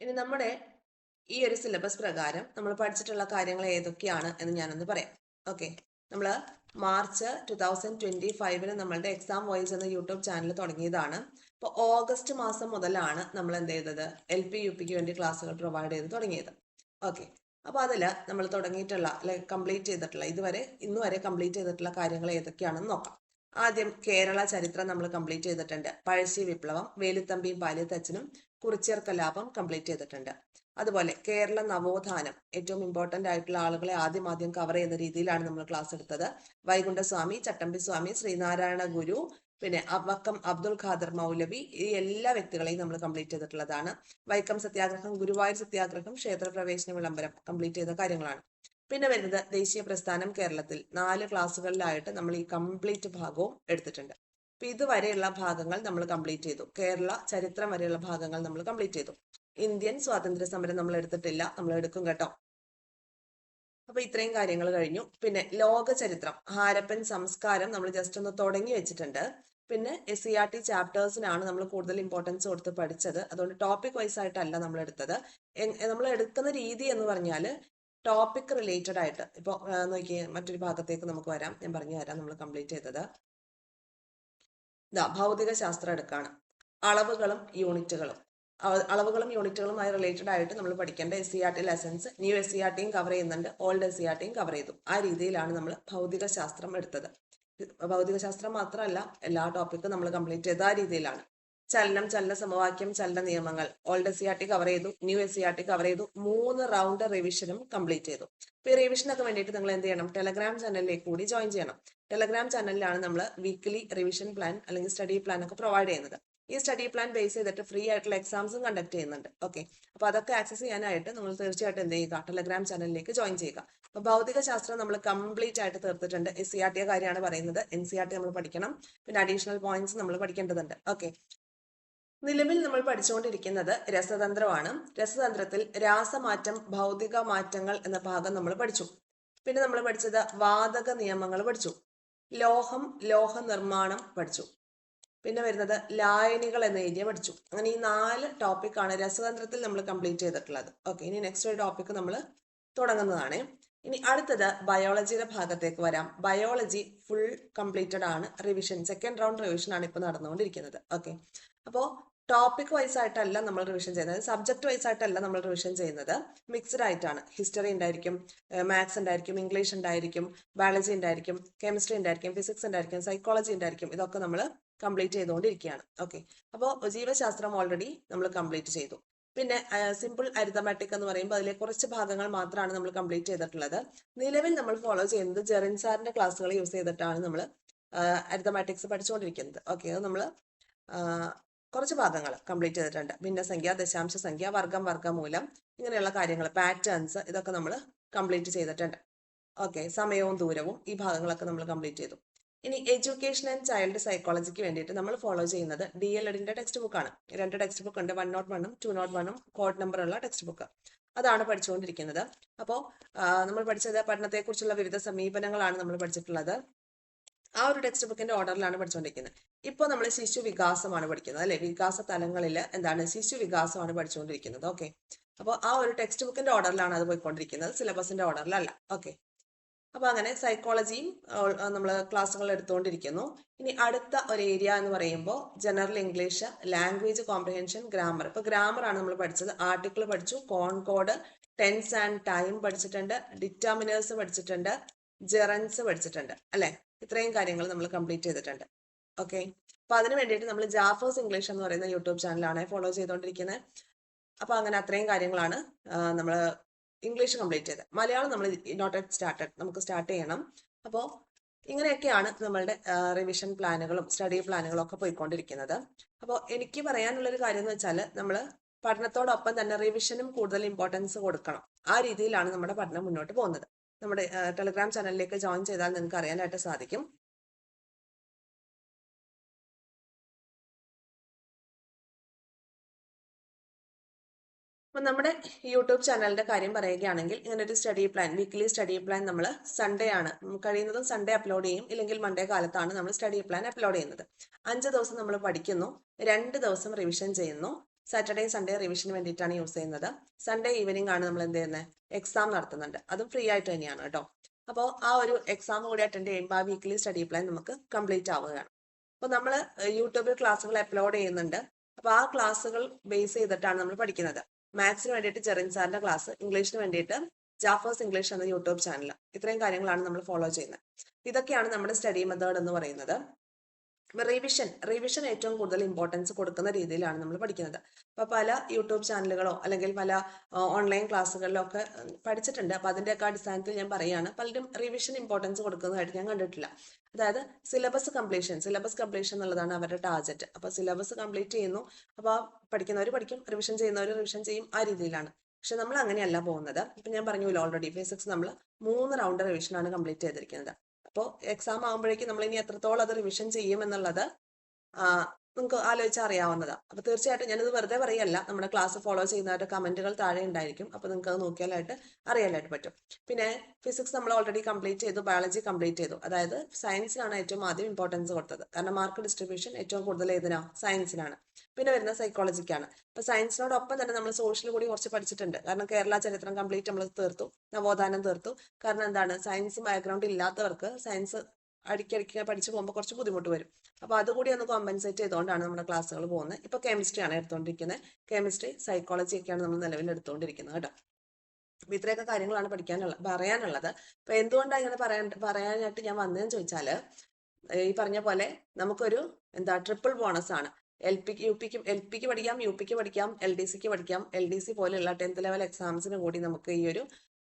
ഇനി നമ്മുടെ ഈ ഒരു സിലബസ് പ്രകാരം നമ്മൾ പഠിച്ചിട്ടുള്ള കാര്യങ്ങൾ ഏതൊക്കെയാണ് എന്ന് ഞാനൊന്ന് പറയാം. ഓക്കെ, നമ്മൾ മാർച്ച് 2025 നമ്മളുടെ എക്സാം വോയിസ് എന്ന യൂട്യൂബ് ചാനൽ തുടങ്ങിയതാണ്. അപ്പോൾ ഓഗസ്റ്റ് മാസം മുതലാണ് നമ്മൾ എന്ത് ചെയ്തത്, LP UPക്ക് വേണ്ടി ക്ലാസ്സുകൾ പ്രൊവൈഡ് ചെയ്ത് തുടങ്ങിയത്. ഓക്കെ, അപ്പോൾ അതിൽ നമ്മൾ തുടങ്ങിയിട്ടുള്ള കംപ്ലീറ്റ് ചെയ്തിട്ടുള്ള ഇന്ന് വരെ കംപ്ലീറ്റ് ചെയ്തിട്ടുള്ള കാര്യങ്ങൾ ഏതൊക്കെയാണെന്ന് നോക്കാം. ആദ്യം കേരള ചരിത്രം നമ്മൾ കംപ്ലീറ്റ് ചെയ്തിട്ടുണ്ട്. പഴശ്ശി വിപ്ലവം, വേലുത്തമ്പിയും പാലിയത്തച്ഛനും, കുറിച്യർ കലാപം കംപ്ലീറ്റ് ചെയ്തിട്ടുണ്ട്. അതുപോലെ കേരള നവോത്ഥാനം ഏറ്റവും ഇമ്പോർട്ടന്റ് ആയിട്ടുള്ള ആളുകളെ ആദ്യം കവർ ചെയ്യുന്ന രീതിയിലാണ് നമ്മൾ ക്ലാസ് എടുത്തത്. വൈകുണ്ഠസ്വാമി, ചട്ടമ്പി സ്വാമി, ശ്രീനാരായണ ഗുരു, പിന്നെ വക്കം അബ്ദുൽ ഖാദർ മൗലവി, ഈ എല്ലാ വ്യക്തികളെയും നമ്മൾ കംപ്ലീറ്റ് ചെയ്തിട്ടുള്ളതാണ്. വൈക്കം സത്യാഗ്രഹം, ഗുരുവായൂർ സത്യാഗ്രഹം, ക്ഷേത്രപ്രവേശന വിളംബരം കംപ്ലീറ്റ് ചെയ്ത കാര്യങ്ങളാണ്. പിന്നെ വരുന്നത് ദേശീയ പ്രസ്ഥാനം കേരളത്തിൽ 4 ക്ലാസ്സുകളിലായിട്ട് നമ്മൾ ഈ കംപ്ലീറ്റ് ഭാഗവും എടുത്തിട്ടുണ്ട്. അപ്പൊ ഇതുവരെയുള്ള ഭാഗങ്ങൾ നമ്മൾ കംപ്ലീറ്റ് ചെയ്തു. കേരള ചരിത്രം വരെയുള്ള ഭാഗങ്ങൾ നമ്മൾ കംപ്ലീറ്റ് ചെയ്തു. ഇന്ത്യൻ സ്വാതന്ത്ര്യ സമരം നമ്മൾ എടുത്തിട്ടില്ല, നമ്മൾ എടുക്കും കേട്ടോ. അപ്പൊ ഇത്രയും കാര്യങ്ങൾ കഴിഞ്ഞു. പിന്നെ ലോക ചരിത്രം, ഹാരപ്പൻ സംസ്കാരം നമ്മൾ ജസ്റ്റ് ഒന്ന് തുടങ്ങി വെച്ചിട്ടുണ്ട്. പിന്നെ SCERT ചാപ്റ്റേഴ്സിനാണ് നമ്മൾ കൂടുതൽ ഇമ്പോർട്ടൻസ് കൊടുത്ത് പഠിച്ചത്. അതുകൊണ്ട് ടോപ്പിക് വൈസ് ആയിട്ടല്ല നമ്മൾ എടുത്തത്. നമ്മൾ എടുക്കുന്ന രീതി എന്ന് പറഞ്ഞാൽ ടോപ്പിക് റിലേറ്റഡ് ആയിട്ട്. ഇപ്പോൾ നോക്കിയേ, മറ്റൊരു ഭാഗത്തേക്ക് നമുക്ക് വരാം, ഞാൻ പറഞ്ഞു തരാം. നമ്മൾ കംപ്ലീറ്റ് ചെയ്തത് ഭൗതിക ശാസ്ത്രം എടുക്കാണ്. അളവുകളും യൂണിറ്റുകളും യൂണിറ്റുകളുമായി റിലേറ്റഡ് ആയിട്ട് നമ്മൾ പഠിക്കേണ്ട SCERT ലെസൺസ് ന്യൂ SCERTയും കവർ ചെയ്യുന്നുണ്ട്, ഓൾഡ് SCERTയും കവർ ചെയ്തു. ആ രീതിയിലാണ് നമ്മൾ ഭൗതിക ശാസ്ത്രം എടുത്തത്. ഭൗതിക ശാസ്ത്രം മാത്രമല്ല, എല്ലാ ടോപ്പിക്കും നമ്മൾ കംപ്ലീറ്റ് ചെയ്ത ആ രീതിയിലാണ്. ചലനം, ചലന സമവാക്യം, ചലന നിയമങ്ങൾ ഓൾഡ് SCERT കവർ ചെയ്തു, ന്യൂ SCERT കവർ ചെയ്തു. 3 റൗണ്ട് റിവിഷനും കംപ്ലീറ്റ് ചെയ്തു. ഇപ്പൊ ഈ റിവിഷനൊക്കെ വേണ്ടിയിട്ട് നിങ്ങൾ എന്ത് ചെയ്യണം? ടെലഗ്രാം ചാനലിലേക്ക് കൂടി ജോയിൻ ചെയ്യണം. ടെലഗ്രാം ചാനലിലാണ് നമ്മൾ വീക്ക്ലി റിവിഷൻ പ്ലാൻ അല്ലെങ്കിൽ സ്റ്റഡി പ്ലാൻ ഒക്കെ പ്രൊവൈഡ് ചെയ്യുന്നത്. ഈ സ്റ്റഡി പ്ലാൻ ബേസ് ചെയ്തിട്ട് ഫ്രീ ആയിട്ടുള്ള എക്സാംസും കണ്ടക്ട് ചെയ്യുന്നുണ്ട്. ഓക്കെ, അപ്പൊ അതൊക്കെ ആക്സസ് ചെയ്യാനായിട്ട് നിങ്ങൾ തീർച്ചയായിട്ടും എന്ത് ചെയ്യുക? ടെലഗ്രാം ചാനലിലേക്ക് ജോയിൻ ചെയ്യുക. അപ്പൊ ഭൗതിക ശാസ്ത്രം നമ്മൾ കംപ്ലീറ്റ് ആയിട്ട് തീർത്തിട്ടുണ്ട്. SCERT കാര്യമാണ് പറയുന്നത്. NCERT നമ്മൾ പഠിക്കണം. പിന്നെ അഡീഷണൽ പോയിന്റ്സ് നമ്മൾ പഠിക്കേണ്ടതുണ്ട്. ഓക്കെ, നിലവിൽ നമ്മൾ പഠിച്ചുകൊണ്ടിരിക്കുന്നത് രസതന്ത്രമാണ്. രസതന്ത്രത്തിൽ രാസമാറ്റം, ഭൗതിക മാറ്റങ്ങൾ എന്ന ഭാഗം നമ്മൾ പഠിച്ചു. പിന്നെ നമ്മൾ പഠിച്ചത് വാതക നിയമങ്ങൾ പഠിച്ചു. ലോഹം, ലോഹ നിർമ്മാണം പഠിച്ചു. പിന്നെ വരുന്നത് ലായനികൾ എന്ന ഏരിയ പഠിച്ചു. അങ്ങനെ ഈ 4 ടോപ്പിക്കാണ് രസതന്ത്രത്തിൽ നമ്മൾ കംപ്ലീറ്റ് ചെയ്തിട്ടുള്ളത്. ഓക്കെ, ഇനി നെക്സ്റ്റ് ടോപ്പിക് നമ്മൾ തുടങ്ങുന്നതാണ്. ഇനി അടുത്തത് ബയോളജിയുടെ ഭാഗത്തേക്ക് വരാം. ബയോളജി ഫുൾ കംപ്ലീറ്റഡ് ആണ്. റിവിഷൻ, സെക്കൻഡ് റൗണ്ട് റിവിഷൻ ആണ് ഇപ്പോൾ നടന്നുകൊണ്ടിരിക്കുന്നത്. ഓക്കെ, അപ്പോൾ ടോപ്പിക് വൈസ് ആയിട്ടല്ല നമ്മൾ റിവിഷൻ ചെയ്യുന്നത്, സബ്ജക്ട് വൈസ് ആയിട്ടല്ല നമ്മൾ റിവിഷൻ ചെയ്യുന്നത്, മിക്സ്ഡ് ആയിട്ടാണ്. ഹിസ്റ്ററി ഉണ്ടായിരിക്കും, മാത്സ് ഉണ്ടായിരിക്കും, ഇംഗ്ലീഷ് ഉണ്ടായിരിക്കും, ബയോളജി ഉണ്ടായിരിക്കും, കെമിസ്ട്രി ഉണ്ടായിരിക്കും, ഫിസിക്സ് ഉണ്ടായിരിക്കും, സൈക്കോളജി ഉണ്ടായിരിക്കും. ഇതൊക്കെ നമ്മൾ കംപ്ലീറ്റ് ചെയ്തുകൊണ്ടിരിക്കുകയാണ്. ഓക്കെ, അപ്പോൾ ജീവശാസ്ത്രം ഓൾറെഡി നമ്മൾ കംപ്ലീറ്റ് ചെയ്തു. പിന്നെ സിമ്പിൾ അരിത്തമാറ്റിക് എന്ന് പറയുമ്പോൾ അതിലെ കുറച്ച് ഭാഗങ്ങൾ മാത്രമാണ് നമ്മൾ കംപ്ലീറ്റ് ചെയ്തിട്ടുള്ളത്. നിലവിൽ നമ്മൾ ഫോളോ ചെയ്യുന്നത് ജെറിൻ സാറിന്റെ ക്ലാസ്സുകൾ യൂസ് ചെയ്തിട്ടാണ് നമ്മൾ അരിത്തമാറ്റിക്സ് പഠിച്ചുകൊണ്ടിരിക്കുന്നത്. ഓക്കെ, അത് നമ്മൾ കുറച്ച് ഭാഗങ്ങൾ കംപ്ലീറ്റ് ചെയ്തിട്ടുണ്ട്. ഭിന്നസംഖ്യ, ദശാംശ സംഖ്യ, വർഗം, വർഗമൂലം, ഇങ്ങനെയുള്ള കാര്യങ്ങൾ, പാറ്റേൺസ്, ഇതൊക്കെ നമ്മൾ കംപ്ലീറ്റ് ചെയ്തിട്ടുണ്ട്. ഓക്കെ, സമയവും ദൂരവും, ഈ ഭാഗങ്ങളൊക്കെ നമ്മൾ കംപ്ലീറ്റ് ചെയ്തു. ഇനി എഡ്യൂക്കേഷൻ ആൻഡ് ചൈൽഡ് സൈക്കോളജിക്ക് വേണ്ടിയിട്ട് നമ്മൾ ഫോളോ ചെയ്യുന്നത് DLEDന്റെ ടെക്സ്റ്റ് ബുക്കാണ്. 2 ടെക്സ്റ്റ് ബുക്ക് ഉണ്ട്, 101ഉം 201ഉം കോഡ് നമ്പർ ഉള്ള ടെക്സ്റ്റ് ബുക്ക്. അതാണ് പഠിച്ചുകൊണ്ടിരിക്കുന്നത്. അപ്പോൾ നമ്മൾ പഠിച്ചത് പഠനത്തെക്കുറിച്ചുള്ള വിവിധ സമീപനങ്ങളാണ് നമ്മൾ പഠിച്ചിട്ടുള്ളത്. ആ ഒരു ടെക്സ്റ്റ് ബുക്കിന്റെ ഓർഡറിലാണ് പഠിച്ചുകൊണ്ടിരിക്കുന്നത്. ഇപ്പോൾ നമ്മൾ ശിശു വികാസമാണ് പഠിക്കുന്നത്, അല്ലെ? വികാസ തലങ്ങളിൽ എന്താണ്? ശിശു വികാസമാണ് പഠിച്ചുകൊണ്ടിരിക്കുന്നത്. ഓക്കെ, അപ്പോൾ ആ ഒരു ടെക്സ്റ്റ് ബുക്കിന്റെ ഓർഡറിലാണ് അത് പോയിക്കൊണ്ടിരിക്കുന്നത്, സിലബസിന്റെ ഓർഡറിലല്ല. ഓക്കെ, അപ്പൊ അങ്ങനെ സൈക്കോളജിയും നമ്മൾ ക്ലാസ്സുകൾ എടുത്തുകൊണ്ടിരിക്കുന്നു. ഇനി അടുത്ത ഒരു ഏരിയ എന്ന് പറയുമ്പോൾ general English, language comprehension, grammar. ഇപ്പൊ ഗ്രാമർ ആണ് നമ്മൾ പഠിച്ചത്. ആർട്ടിക്കിൾ പഠിച്ചു, കോൺകോഡ്, ടെൻസ് ആൻഡ് ടൈം പഠിച്ചിട്ടുണ്ട്, ഡിറ്റർമിനേഴ്സ് പഠിച്ചിട്ടുണ്ട്, ജെറൻസ് പഠിച്ചിട്ടുണ്ട്, അല്ലെ? ഇത്രയും കാര്യങ്ങൾ നമ്മൾ കംപ്ലീറ്റ് ചെയ്തിട്ടുണ്ട്. ഓക്കെ, അപ്പൊ അതിന് വേണ്ടിയിട്ട് നമ്മൾ ജാഫേഴ്സ് ഇംഗ്ലീഷ് എന്ന് പറയുന്ന യൂട്യൂബ് ചാനലാണ് ഫോളോ ചെയ്തുകൊണ്ടിരിക്കുന്നത്. അപ്പൊ അങ്ങനെ അത്രയും കാര്യങ്ങളാണ് നമ്മൾ ഇംഗ്ലീഷ് കംപ്ലീറ്റ് ചെയ്ത്. മലയാളം നമ്മൾ നോട്ട് യെറ്റ് സ്റ്റാർട്ടഡ്, നമുക്ക് സ്റ്റാർട്ട് ചെയ്യണം. അപ്പോൾ ഇങ്ങനെയൊക്കെയാണ് നമ്മളുടെ റിവിഷൻ പ്ലാനുകളും സ്റ്റഡി പ്ലാനുകളും ഒക്കെ പോയിക്കൊണ്ടിരിക്കുന്നത്. അപ്പോൾ എനിക്ക് പറയാനുള്ളൊരു കാര്യം എന്ന് വെച്ചാൽ നമ്മൾ പഠനത്തോടൊപ്പം തന്നെ റിവിഷനും കൂടുതൽ ഇമ്പോർട്ടൻസ് കൊടുക്കണം. ആ രീതിയിലാണ് നമ്മുടെ പഠനം മുന്നോട്ട് പോകുന്നത്. നമ്മുടെ ടെലഗ്രാം ചാനലിലേക്ക് ജോയിൻ ചെയ്താൽ നിങ്ങൾക്ക് അറിയാനായിട്ട് സാധിക്കും. അപ്പൊ നമ്മുടെ യൂട്യൂബ് ചാനലിന്റെ കാര്യം പറയുകയാണെങ്കിൽ ഇങ്ങനെ ഒരു study plan, weekly study plan നമ്മൾ സൺഡേ ആണ് കഴിയുന്നതും സൺഡേ അപ്ലോഡ് ചെയ്യും, ഇല്ലെങ്കിൽ മൺഡേ കാലത്താണ് നമ്മൾ സ്റ്റഡി പ്ലാൻ അപ്ലോഡ് ചെയ്യുന്നത്. 5 ദിവസം നമ്മൾ പഠിക്കുന്നു, 2 ദിവസം റിവിഷൻ ചെയ്യുന്നു. സാറ്റർഡേ സൺഡേ റിവിഷന് വേണ്ടിയിട്ടാണ് യൂസ് ചെയ്യുന്നത്. സൺഡേ ഈവനിങ് ആണ് നമ്മൾ എന്ത് ചെയ്യുന്നത്? എക്സാം നടത്തുന്നുണ്ട്. അതും ഫ്രീ ആയിട്ട് തന്നെയാണ് കേട്ടോ. അപ്പോൾ ആ ഒരു എക്സാം കൂടി അറ്റൻഡ് ചെയ്യുമ്പോൾ ആ വീക്ക്ലി സ്റ്റഡി പ്ലാൻ നമുക്ക് കംപ്ലീറ്റ് ആവുകയാണ്. അപ്പോൾ നമ്മൾ യൂട്യൂബിൽ ക്ലാസ്സുകൾ അപ്ലോഡ് ചെയ്യുന്നുണ്ട്. അപ്പോൾ ആ ക്ലാസ്സുകൾ ബേസ് ചെയ്തിട്ടാണ് നമ്മൾ പഠിക്കുന്നത്. മാത്സിന് വേണ്ടിയിട്ട് ജെറിൻ സാറിന്റെ ക്ലാസ്, ഇംഗ്ലീഷിന് വേണ്ടിയിട്ട് ജാഫേഴ്സ് ഇംഗ്ലീഷ് എന്ന യൂട്യൂബ് ചാനൽ. ഇത്രയും കാര്യങ്ങളാണ് നമ്മൾ ഫോളോ ചെയ്യുന്നത്. ഇതൊക്കെയാണ് നമ്മുടെ സ്റ്റഡി മെത്തേഡ് എന്ന് പറയുന്നത്. റിവിഷൻ ഏറ്റവും കൂടുതൽ ഇമ്പോർട്ടൻസ് കൊടുക്കുന്ന രീതിയിലാണ് നമ്മൾ പഠിക്കുന്നത്. അപ്പോൾ പല യൂട്യൂബ് ചാനലുകളോ അല്ലെങ്കിൽ പല ഓൺലൈൻ ക്ലാസ്സുകളിലോ ഒക്കെ പഠിച്ചിട്ടുണ്ട്. അപ്പോൾ അതിൻ്റെയൊക്കെ അടിസ്ഥാനത്തിൽ ഞാൻ പറയുകയാണ്, പലരും റിവിഷൻ ഇമ്പോർട്ടൻസ് കൊടുക്കുന്നതായിട്ട് ഞാൻ കണ്ടിട്ടില്ല. അതായത് സിലബസ് കംപ്ലീഷൻ എന്നുള്ളതാണ് അവരുടെ ടാർഗറ്റ്. അപ്പോൾ സിലബസ് കംപ്ലീറ്റ് ചെയ്യുന്നു, അപ്പോൾ പഠിക്കുന്നവർ പഠിക്കും, റിവിഷൻ ചെയ്യുന്നവർ റിവിഷൻ ചെയ്യും, ആ രീതിയിലാണ്. പക്ഷെ നമ്മൾ അങ്ങനെയല്ല പോകുന്നത്. ഇപ്പം ഞാൻ പറഞ്ഞല്ലോ ഓൾറെഡി ഫിസിക്സ് നമ്മൾ 3 റൗണ്ട് റിവിഷനാണ് കംപ്ലീറ്റ് ചെയ്തിരിക്കുന്നത്. അപ്പോൾ എക്സാം ആകുമ്പോഴേക്കും നമ്മൾ ഇനി എത്രത്തോളം അത് റിവിഷൻ ചെയ്യും എന്നുള്ളത് നിങ്ങൾക്ക് ആലോചിച്ചാൽ അറിയാവുന്നതാണ്. അപ്പോൾ തീർച്ചയായിട്ടും ഞാനിത് വെറുതെ പറയല്ല, നമ്മുടെ ക്ലാസ് ഫോളോ ചെയ്യുന്നവരുടെ കമന്റുകൾ താഴെ ഉണ്ടായിരിക്കും. അപ്പോൾ നിങ്ങൾക്ക് അത് നോക്കിയാലായിട്ട് അറിയാനായിട്ട് പറ്റും. പിന്നെ ഫിസിക്സ് നമ്മൾ ഓൾറെഡി കംപ്ലീറ്റ് ചെയ്തു, ബയോളജി കംപ്ലീറ്റ് ചെയ്തു. അതായത് സയൻസിനാണ് ഏറ്റവും ആദ്യം ഇമ്പോർട്ടൻസ് കൊടുത്തത്. കാരണം മാർക്ക് ഡിസ്ട്രിബ്യൂഷൻ ഏറ്റവും കൂടുതൽ ഏതിനാണ്? സയൻസിനാണ്. പിന്നെ വരുന്ന സൈക്കോളജിക്കാണ്. അപ്പോൾ സയൻസിനോടൊപ്പം തന്നെ നമ്മൾ സോഷ്യൽ കൂടി കുറച്ച് പഠിച്ചിട്ടുണ്ട്. കാരണം കേരള ചരിത്രം കംപ്ലീറ്റ് നമ്മൾ തീർത്തു, നവോത്ഥാനം തീർത്തു. കാരണം എന്താണ്, സയൻസ് ബാക്ക്ഗ്രൗണ്ട് ഇല്ലാത്തവർക്ക് സയൻസ് അടിക്കടിക്ക് പഠിച്ചു പോകുമ്പോൾ കുറച്ച് ബുദ്ധിമുട്ട് വരും. അപ്പോൾ അതുകൂടി ഒന്ന് കോമ്പൻസേറ്റ് ചെയ്തുകൊണ്ടാണ് നമ്മുടെ ക്ലാസ്സുകൾ പോകുന്നത്. ഇപ്പോൾ കെമിസ്ട്രി ആണ് എടുത്തുകൊണ്ടിരിക്കുന്നത്. കെമിസ്ട്രി, സൈക്കോളജി ഒക്കെയാണ് നമ്മൾ നിലവിൽ എടുത്തുകൊണ്ടിരിക്കുന്നത് കേട്ടോ. അപ്പോൾ ഇത്രയൊക്കെ കാര്യങ്ങളാണ് പറയാനുള്ളത്. അപ്പോൾ എന്തുകൊണ്ടാണ് ഇങ്ങനെ പറയാനായിട്ട് ഞാൻ വന്നതെന്ന് ചോദിച്ചാൽ, ഈ പറഞ്ഞ പോലെ നമുക്കൊരു ട്രിപ്പിൾ ബോണസ് ആണ്. എൽ പിക്ക് പഠിക്കാം, യു പിക്ക് പഠിക്കാം, LDCക്ക് പഠിക്കാം. LDC പോലെയുള്ള 10th ലെവൽ എക്സാംസിന് കൂടി നമുക്ക് ഈ ഒരു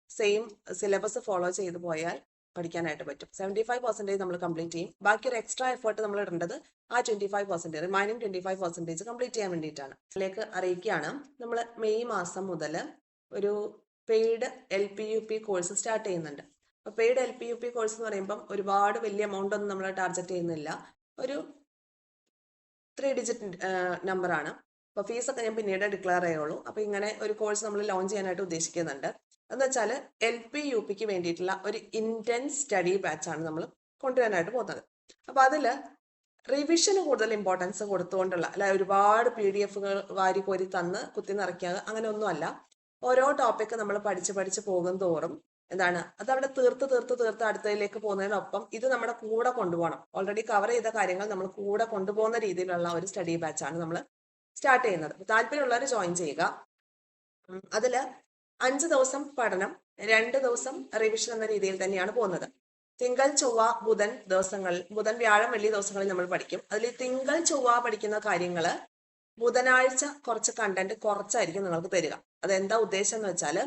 സെയിം സിലബസ് ഫോളോ ചെയ്ത് പോയാൽ പഠിക്കാനായിട്ട് പറ്റും. 75% നമ്മൾ കംപ്ലീറ്റ് ചെയ്യും. ബാക്കി ഒരു എക്സ്ട്രാ എഫേർട്ട് നമ്മൾ ഇടേണ്ടത് ആ 25%, റിമൈനിങ് 25% കംപ്ലീറ്റ് ചെയ്യാൻ വേണ്ടിയിട്ടാണ്. അതിലേക്ക് അറിയിക്കുകയാണ്, നമ്മൾ മെയ് മാസം മുതൽ ഒരു പെയ്ഡ് LPUP കോഴ്സ് സ്റ്റാർട്ട് ചെയ്യുന്നുണ്ട്. അപ്പോൾ പെയ്ഡ് LPUP കോഴ്സ് എന്ന് പറയുമ്പം ഒരുപാട് വലിയ എമൗണ്ട് ഒന്നും നമ്മൾ ടാർഗറ്റ് ചെയ്യുന്നില്ല. ഒരു 3 ഡിജിറ്റ് നമ്പറാണ്. അപ്പോൾ ഫീസൊക്കെ ഞാൻ പിന്നീട് ഡിക്ലെയർ ചെയ്യുള്ളൂ. അപ്പോൾ ഇങ്ങനെ ഒരു കോഴ്സ് നമ്മൾ ലോഞ്ച് ചെയ്യാനായിട്ട് ഉദ്ദേശിക്കുന്നുണ്ട്. എന്ന് വെച്ചാൽ LPUPക്ക് വേണ്ടിയിട്ടുള്ള ഒരു ഇന്റൻസ് സ്റ്റഡി ബാച്ചാണ് നമ്മൾ കൊണ്ടുവരാനായിട്ട് പോകുന്നത്. അപ്പോൾ അതിൽ റിവിഷന് കൂടുതൽ ഇമ്പോർട്ടൻസ് കൊടുത്തുകൊണ്ടുള്ള, അല്ല ഒരുപാട് PDF വാരി കോരി തന്ന് കുത്തി നിറയ്ക്കുക അങ്ങനെ ഒന്നുമല്ല. ഓരോ ടോപ്പിക്ക് നമ്മൾ പഠിച്ച് പോകും തോറും അതവിടെ തീർത്ത് അടുത്തതിലേക്ക് പോകുന്നതിനൊപ്പം ഇത് നമ്മുടെ കൂടെ കൊണ്ടുപോകണം. ഓൾറെഡി കവർ ചെയ്ത കാര്യങ്ങൾ നമ്മൾ കൂടെ കൊണ്ടുപോകുന്ന രീതിയിലുള്ള ഒരു സ്റ്റഡി ബാച്ചാണ് നമ്മൾ സ്റ്റാർട്ട് ചെയ്യുന്നത്. താല്പര്യമുള്ളവർ ജോയിൻ ചെയ്യുക. അതിൽ 5 ദിവസം പഠനം, 2 ദിവസം റിവിഷൻ എന്ന രീതിയിൽ തന്നെയാണ് പോകുന്നത്. തിങ്കൾ, ചൊവ്വ, ബുധൻ, വ്യാഴം, വെള്ളി ദിവസങ്ങളിൽ നമ്മൾ പഠിക്കും. അതിൽ തിങ്കൾ, ചൊവ്വ പഠിക്കുന്ന കാര്യങ്ങൾ ബുധനാഴ്ച കുറച്ച് കണ്ടന്റ് കുറച്ചായിരിക്കും നിങ്ങൾക്ക് തരിക. അതെന്താ ഉദ്ദേശം എന്ന് വെച്ചാൽ,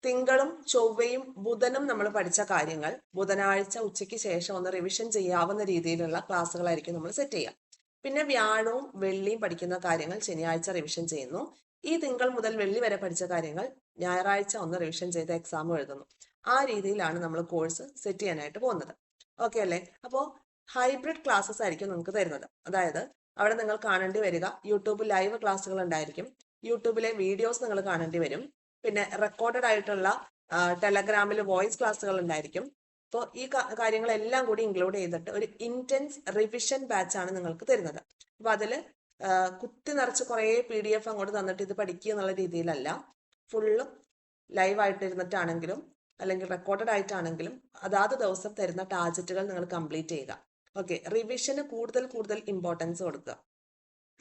തിങ്കളും ചൊവ്വയും ബുധനും നമ്മൾ പഠിച്ച കാര്യങ്ങൾ ബുധനാഴ്ച ഉച്ചയ്ക്ക് ശേഷം ഒന്ന് റിവിഷൻ ചെയ്യാവുന്ന രീതിയിലുള്ള ക്ലാസ്സുകളായിരിക്കും നമ്മൾ സെറ്റ് ചെയ്യുക. പിന്നെ വ്യാഴവും വെള്ളിയും പഠിക്കുന്ന കാര്യങ്ങൾ ശനിയാഴ്ച റിവിഷൻ ചെയ്യുന്നു. ഈ തിങ്കൾ മുതൽ വെള്ളി വരെ പഠിച്ച കാര്യങ്ങൾ ഞായറാഴ്ച ഒന്ന് റിവിഷൻ ചെയ്ത് എക്സാം എഴുതുന്നു. ആ രീതിയിലാണ് നമ്മൾ കോഴ്സ് സെറ്റ് ചെയ്യാനായിട്ട് പോകുന്നത്. ഓക്കെ അല്ലേ? അപ്പോൾ ഹൈബ്രിഡ് ക്ലാസ്സസ് ആയിരിക്കും നിങ്ങൾക്ക് തരുന്നത്. അതായത് അവിടെ നിങ്ങൾ കാണേണ്ടി വരിക, യൂട്യൂബ് ലൈവ് ക്ലാസ്സുകൾ ഉണ്ടായിരിക്കും, യൂട്യൂബിലെ വീഡിയോസ് നിങ്ങൾ കാണേണ്ടി വരും, പിന്നെ റെക്കോർഡഡ് ആയിട്ടുള്ള ടെലഗ്രാമിൽ വോയിസ് ക്ലാസ്സുകൾ ഉണ്ടായിരിക്കും. അപ്പോൾ ഈ കാര്യങ്ങളെല്ലാം കൂടി ഇൻക്ലൂഡ് ചെയ്തിട്ട് ഒരു ഇന്റൻസ് റിവിഷൻ ബാച്ചാണ് നിങ്ങൾക്ക് തരുന്നത്. അപ്പോൾ അതിൽ കുത്തി നിറച്ച് കുറേ PDF അങ്ങോട്ട് തന്നിട്ട് ഇത് പഠിക്കുക എന്നുള്ള രീതിയിലല്ല, ഫുള്ളും ലൈവായിട്ട് ഇരുന്നിട്ടാണെങ്കിലും അല്ലെങ്കിൽ റെക്കോർഡഡ് ആയിട്ടാണെങ്കിലും അതാത് ദിവസം തരുന്ന ടാർഗറ്റുകൾ നിങ്ങൾ കംപ്ലീറ്റ് ചെയ്യുക. ഓക്കെ, റിവിഷന് കൂടുതൽ ഇമ്പോർട്ടൻസ് കൊടുക്കുക.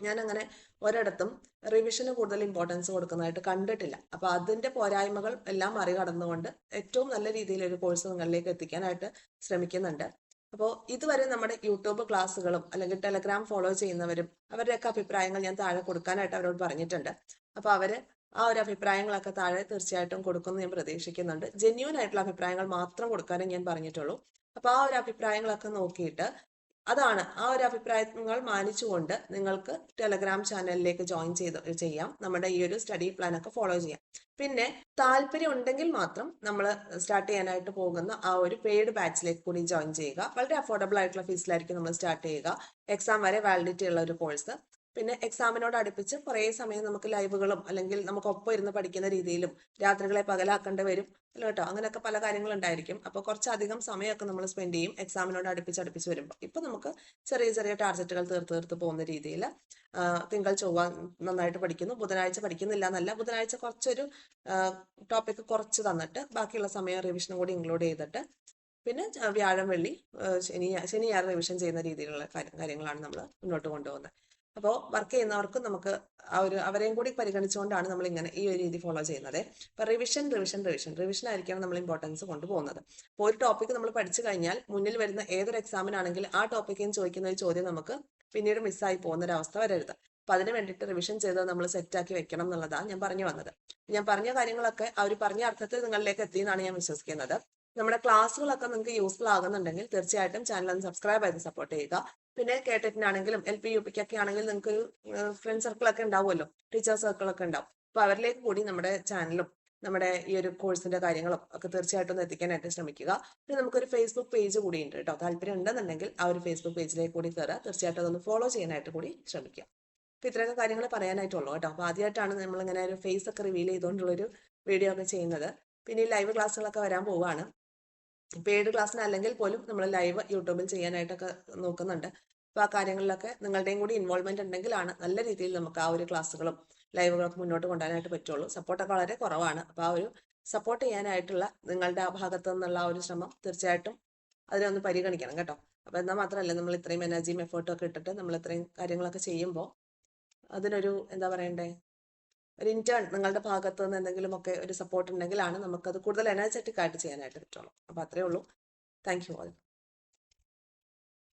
ഞാൻ അങ്ങനെ ഒരിടത്തും റിവിഷന് കൂടുതൽ ഇമ്പോർട്ടൻസ് കൊടുക്കുന്നതായിട്ട് കണ്ടിട്ടില്ല. അപ്പോൾ അതിൻ്റെ പോരായ്മകൾ എല്ലാം മറികടന്നുകൊണ്ട് ഏറ്റവും നല്ല രീതിയിൽ ഒരു കോഴ്സ് നിങ്ങളിലേക്ക് എത്തിക്കാനായിട്ട് ശ്രമിക്കുന്നുണ്ട്. അപ്പോൾ ഇതുവരെ നമ്മുടെ യൂട്യൂബ് ക്ലാസ്സുകളും അല്ലെങ്കിൽ ടെലഗ്രാം ഫോളോ ചെയ്യുന്നവരും അവരുടെയൊക്കെ അഭിപ്രായങ്ങൾ ഞാൻ താഴെ കൊടുക്കാനായിട്ട് അവരോട് പറഞ്ഞിട്ടുണ്ട്. അപ്പോൾ അവർ ആ ഒരു അഭിപ്രായങ്ങളൊക്കെ താഴെ തീർച്ചയായിട്ടും കൊടുക്കുമെന്ന് ഞാൻ പ്രതീക്ഷിക്കുന്നുണ്ട്. ജെന്യൂൻ ആയിട്ടുള്ള അഭിപ്രായങ്ങൾ മാത്രം കൊടുക്കാനേ ഞാൻ പറഞ്ഞിട്ടുള്ളൂ. അപ്പോൾ ആ ഒരു അഭിപ്രായങ്ങളൊക്കെ നോക്കിയിട്ട് ആ ഒരു അഭിപ്രായങ്ങൾ മാനിച്ചുകൊണ്ട് നിങ്ങൾക്ക് ടെലഗ്രാം ചാനലിലേക്ക് ജോയിൻ ചെയ്യാം. നമ്മുടെ ഈ ഒരു സ്റ്റഡി പ്ലാൻ ഒക്കെ ഫോളോ ചെയ്യാം. പിന്നെ താല്പര്യം ഉണ്ടെങ്കിൽ മാത്രം നമ്മൾ സ്റ്റാർട്ട് ചെയ്യാനായിട്ട് പോകുന്ന ആ ഒരു പെയ്ഡ് ബാച്ചിലേക്ക് കൂടി ജോയിൻ ചെയ്യുക. വളരെ അഫോർഡബിൾ ആയിട്ടുള്ള ഫീസിലായിരിക്കും നമ്മൾ സ്റ്റാർട്ട് ചെയ്യുക. എക്സാം വരെ വാലിഡിറ്റി ഉള്ള ഒരു കോഴ്സ്. പിന്നെ എക്സാമിനോട് അടുപ്പിച്ച് കുറേ സമയം നമുക്ക് ലൈവുകളും അല്ലെങ്കിൽ നമുക്ക് ഒപ്പം ഇരുന്ന് പഠിക്കുന്ന രീതിയിലും രാത്രികളെ പകലാക്കേണ്ടി വരും അല്ലോ കേട്ടോ. അങ്ങനെയൊക്കെ പല കാര്യങ്ങളുണ്ടായിരിക്കും. അപ്പോൾ കുറച്ചധികം സമയമൊക്കെ നമ്മൾ സ്പെൻഡ് ചെയ്യും എക്സാമിനോട് അടുപ്പിച്ച് വരുമ്പോൾ. ഇപ്പം നമുക്ക് ചെറിയ ടാർഗറ്റുകൾ തീർത്ത് പോകുന്ന രീതിയിൽ തിങ്കൾ ചൊവ്വ നന്നായിട്ട് പഠിക്കുന്നു, ബുധനാഴ്ച പഠിക്കുന്നില്ല എന്നല്ല, ബുധനാഴ്ച കുറച്ചൊരു ടോപ്പിക്ക് കുറച്ച് തന്നിട്ട് ബാക്കിയുള്ള സമയം റിവിഷനും കൂടി ഇൻക്ലൂഡ് ചെയ്തിട്ട് പിന്നെ വ്യാഴം വെള്ളി ശനി ഞായർ റിവിഷൻ ചെയ്യുന്ന രീതിയിലുള്ള കാര്യങ്ങളാണ് നമ്മൾ മുന്നോട്ട് കൊണ്ടുപോകുന്നത്. അപ്പോൾ വർക്ക് ചെയ്യുന്നവർക്കും നമുക്ക് അവരെയും കൂടി പരിഗണിച്ചുകൊണ്ടാണ് നമ്മൾ ഇങ്ങനെ ഈ ഒരു രീതി ഫോളോ ചെയ്യുന്നത്. അപ്പൊ റിവിഷൻ ആയിരിക്കണം നമ്മൾ ഇമ്പോർട്ടൻസ് കൊണ്ടുപോകുന്നത്. അപ്പോൾ ഒരു ടോപ്പിക് നമ്മൾ പഠിച്ചു കഴിഞ്ഞാൽ മുന്നിൽ വരുന്ന ഏതൊരു എക്സാമിനാണെങ്കിലും ആ ടോപ്പിക്കിൽ ചോദിക്കുന്ന ഒരു ചോദ്യം നമുക്ക് പിന്നീട് മിസ്സായി പോകുന്ന ഒരു അവസ്ഥ വരരുത്. അപ്പൊ അതിന് വേണ്ടിയിട്ട് റിവിഷൻ ചെയ്ത് നമ്മൾ സെറ്റാക്കി വെക്കണം എന്നുള്ളതാണ് ഞാൻ പറഞ്ഞു വന്നത്. ഞാൻ പറഞ്ഞ കാര്യങ്ങളൊക്കെ അവർ പറഞ്ഞ അർത്ഥത്തിൽ നിങ്ങളിലേക്ക് എത്തിയെന്നാണ് ഞാൻ വിശ്വസിക്കുന്നത്. നമ്മുടെ ക്ലാസ്സുകളൊക്കെ നിങ്ങൾക്ക് യൂസ്ഫുൾ ആകുന്നുണ്ടെങ്കിൽ തീർച്ചയായിട്ടും ചാനൽ ഒന്ന് സബ്സ്ക്രൈബ് ചെയ്ത് സപ്പോർട്ട് ചെയ്യുക. പിന്നെ കേട്ടിട്ടാണെങ്കിലും LP UP ഒക്കെ ആണെങ്കിൽ നിങ്ങൾക്ക് ഒരു ഫ്രണ്ട് സർക്കിൾ ഒക്കെ ഉണ്ടാവുമല്ലോ, ടീച്ചർ സർക്കിൾ ഒക്കെ ഉണ്ടാവും. അപ്പൊ അവരിലേക്ക് കൂടി നമ്മുടെ ചാനലും നമ്മുടെ ഈ ഒരു കോഴ്സിന്റെ കാര്യങ്ങളും ഒക്കെ തീർച്ചയായിട്ടും ഒന്ന് എത്തിക്കാനായിട്ട് ശ്രമിക്കുക. പിന്നെ നമുക്കൊരു ഫേസ്ബുക്ക് പേജ് കൂടി ഉണ്ട് കേട്ടോ. താല്പര്യം ഉണ്ടെന്നുണ്ടെങ്കിൽ ആ ഒരു ഫേസ്ബുക്ക് പേജിലേക്ക് കൂടി കയറുക. തീർച്ചയായിട്ടും അതൊന്ന് ഫോളോ ചെയ്യാനായിട്ട് കൂടി ശ്രമിക്കുക. അപ്പൊ ഇത്രയൊക്കെ കാര്യങ്ങൾ പറയാനായിട്ടുള്ളൂ കേട്ടോ. അപ്പൊ ആദ്യമായിട്ടാണ് നമ്മൾ ഇങ്ങനെ ഒരു ഫേസ് ഒക്കെ റിവീൽ ചെയ്തുകൊണ്ടുള്ളൊരു വീഡിയോ ഒക്കെ ചെയ്യുന്നത്. പിന്നെ ഈ ലൈവ് ക്ലാസ്സുകളൊക്കെ വരാൻ പോവുകയാണ്. പെയ്ഡ് ക്ലാസ്സിന് അല്ലെങ്കിൽ പോലും നമ്മൾ ലൈവ് യൂട്യൂബിൽ ചെയ്യാനായിട്ടൊക്കെ നോക്കുന്നുണ്ട്. അപ്പൊ ആ കാര്യങ്ങളിലൊക്കെ നിങ്ങളുടെയും കൂടി ഇൻവോൾവ്മെന്റ് ഉണ്ടെങ്കിലാണ് നല്ല രീതിയിൽ നമുക്ക് ആ ഒരു ക്ലാസ്സുകളും ലൈവുകളൊക്കെ മുന്നോട്ട് കൊണ്ടുപോകാനായിട്ട് പറ്റുള്ളൂ. സപ്പോർട്ടൊക്കെ വളരെ കുറവാണ്. അപ്പൊ ആ ഒരു സപ്പോർട്ട് ചെയ്യാനായിട്ടുള്ള നിങ്ങളുടെ ആ ഭാഗത്തു നിന്നുള്ള ആ ഒരു ശ്രമം തീർച്ചയായിട്ടും അതിനൊന്ന് പരിഗണിക്കണം കേട്ടോ. അപ്പൊ എന്നാൽ മാത്രമല്ല നമ്മൾ ഇത്രയും എനർജിയും എഫേർട്ടും ഒക്കെ ഇട്ടിട്ട് നമ്മൾ ഇത്രയും കാര്യങ്ങളൊക്കെ ചെയ്യുമ്പോൾ അതിനൊരു എന്താ പറയണ്ടേ, ഒരു ഇന്റേൺ നിങ്ങളുടെ ഭാഗത്ത് നിന്ന് എന്തെങ്കിലുമൊക്കെ ഒരു സപ്പോർട്ട് ഉണ്ടെങ്കിലാണ് നമുക്കത് കൂടുതൽ എനർജറ്റിക് ആയിട്ട് ചെയ്യാനായിട്ട് പറ്റുള്ളൂ. അപ്പൊ അത്രേ ഉള്ളൂ. Thank you all.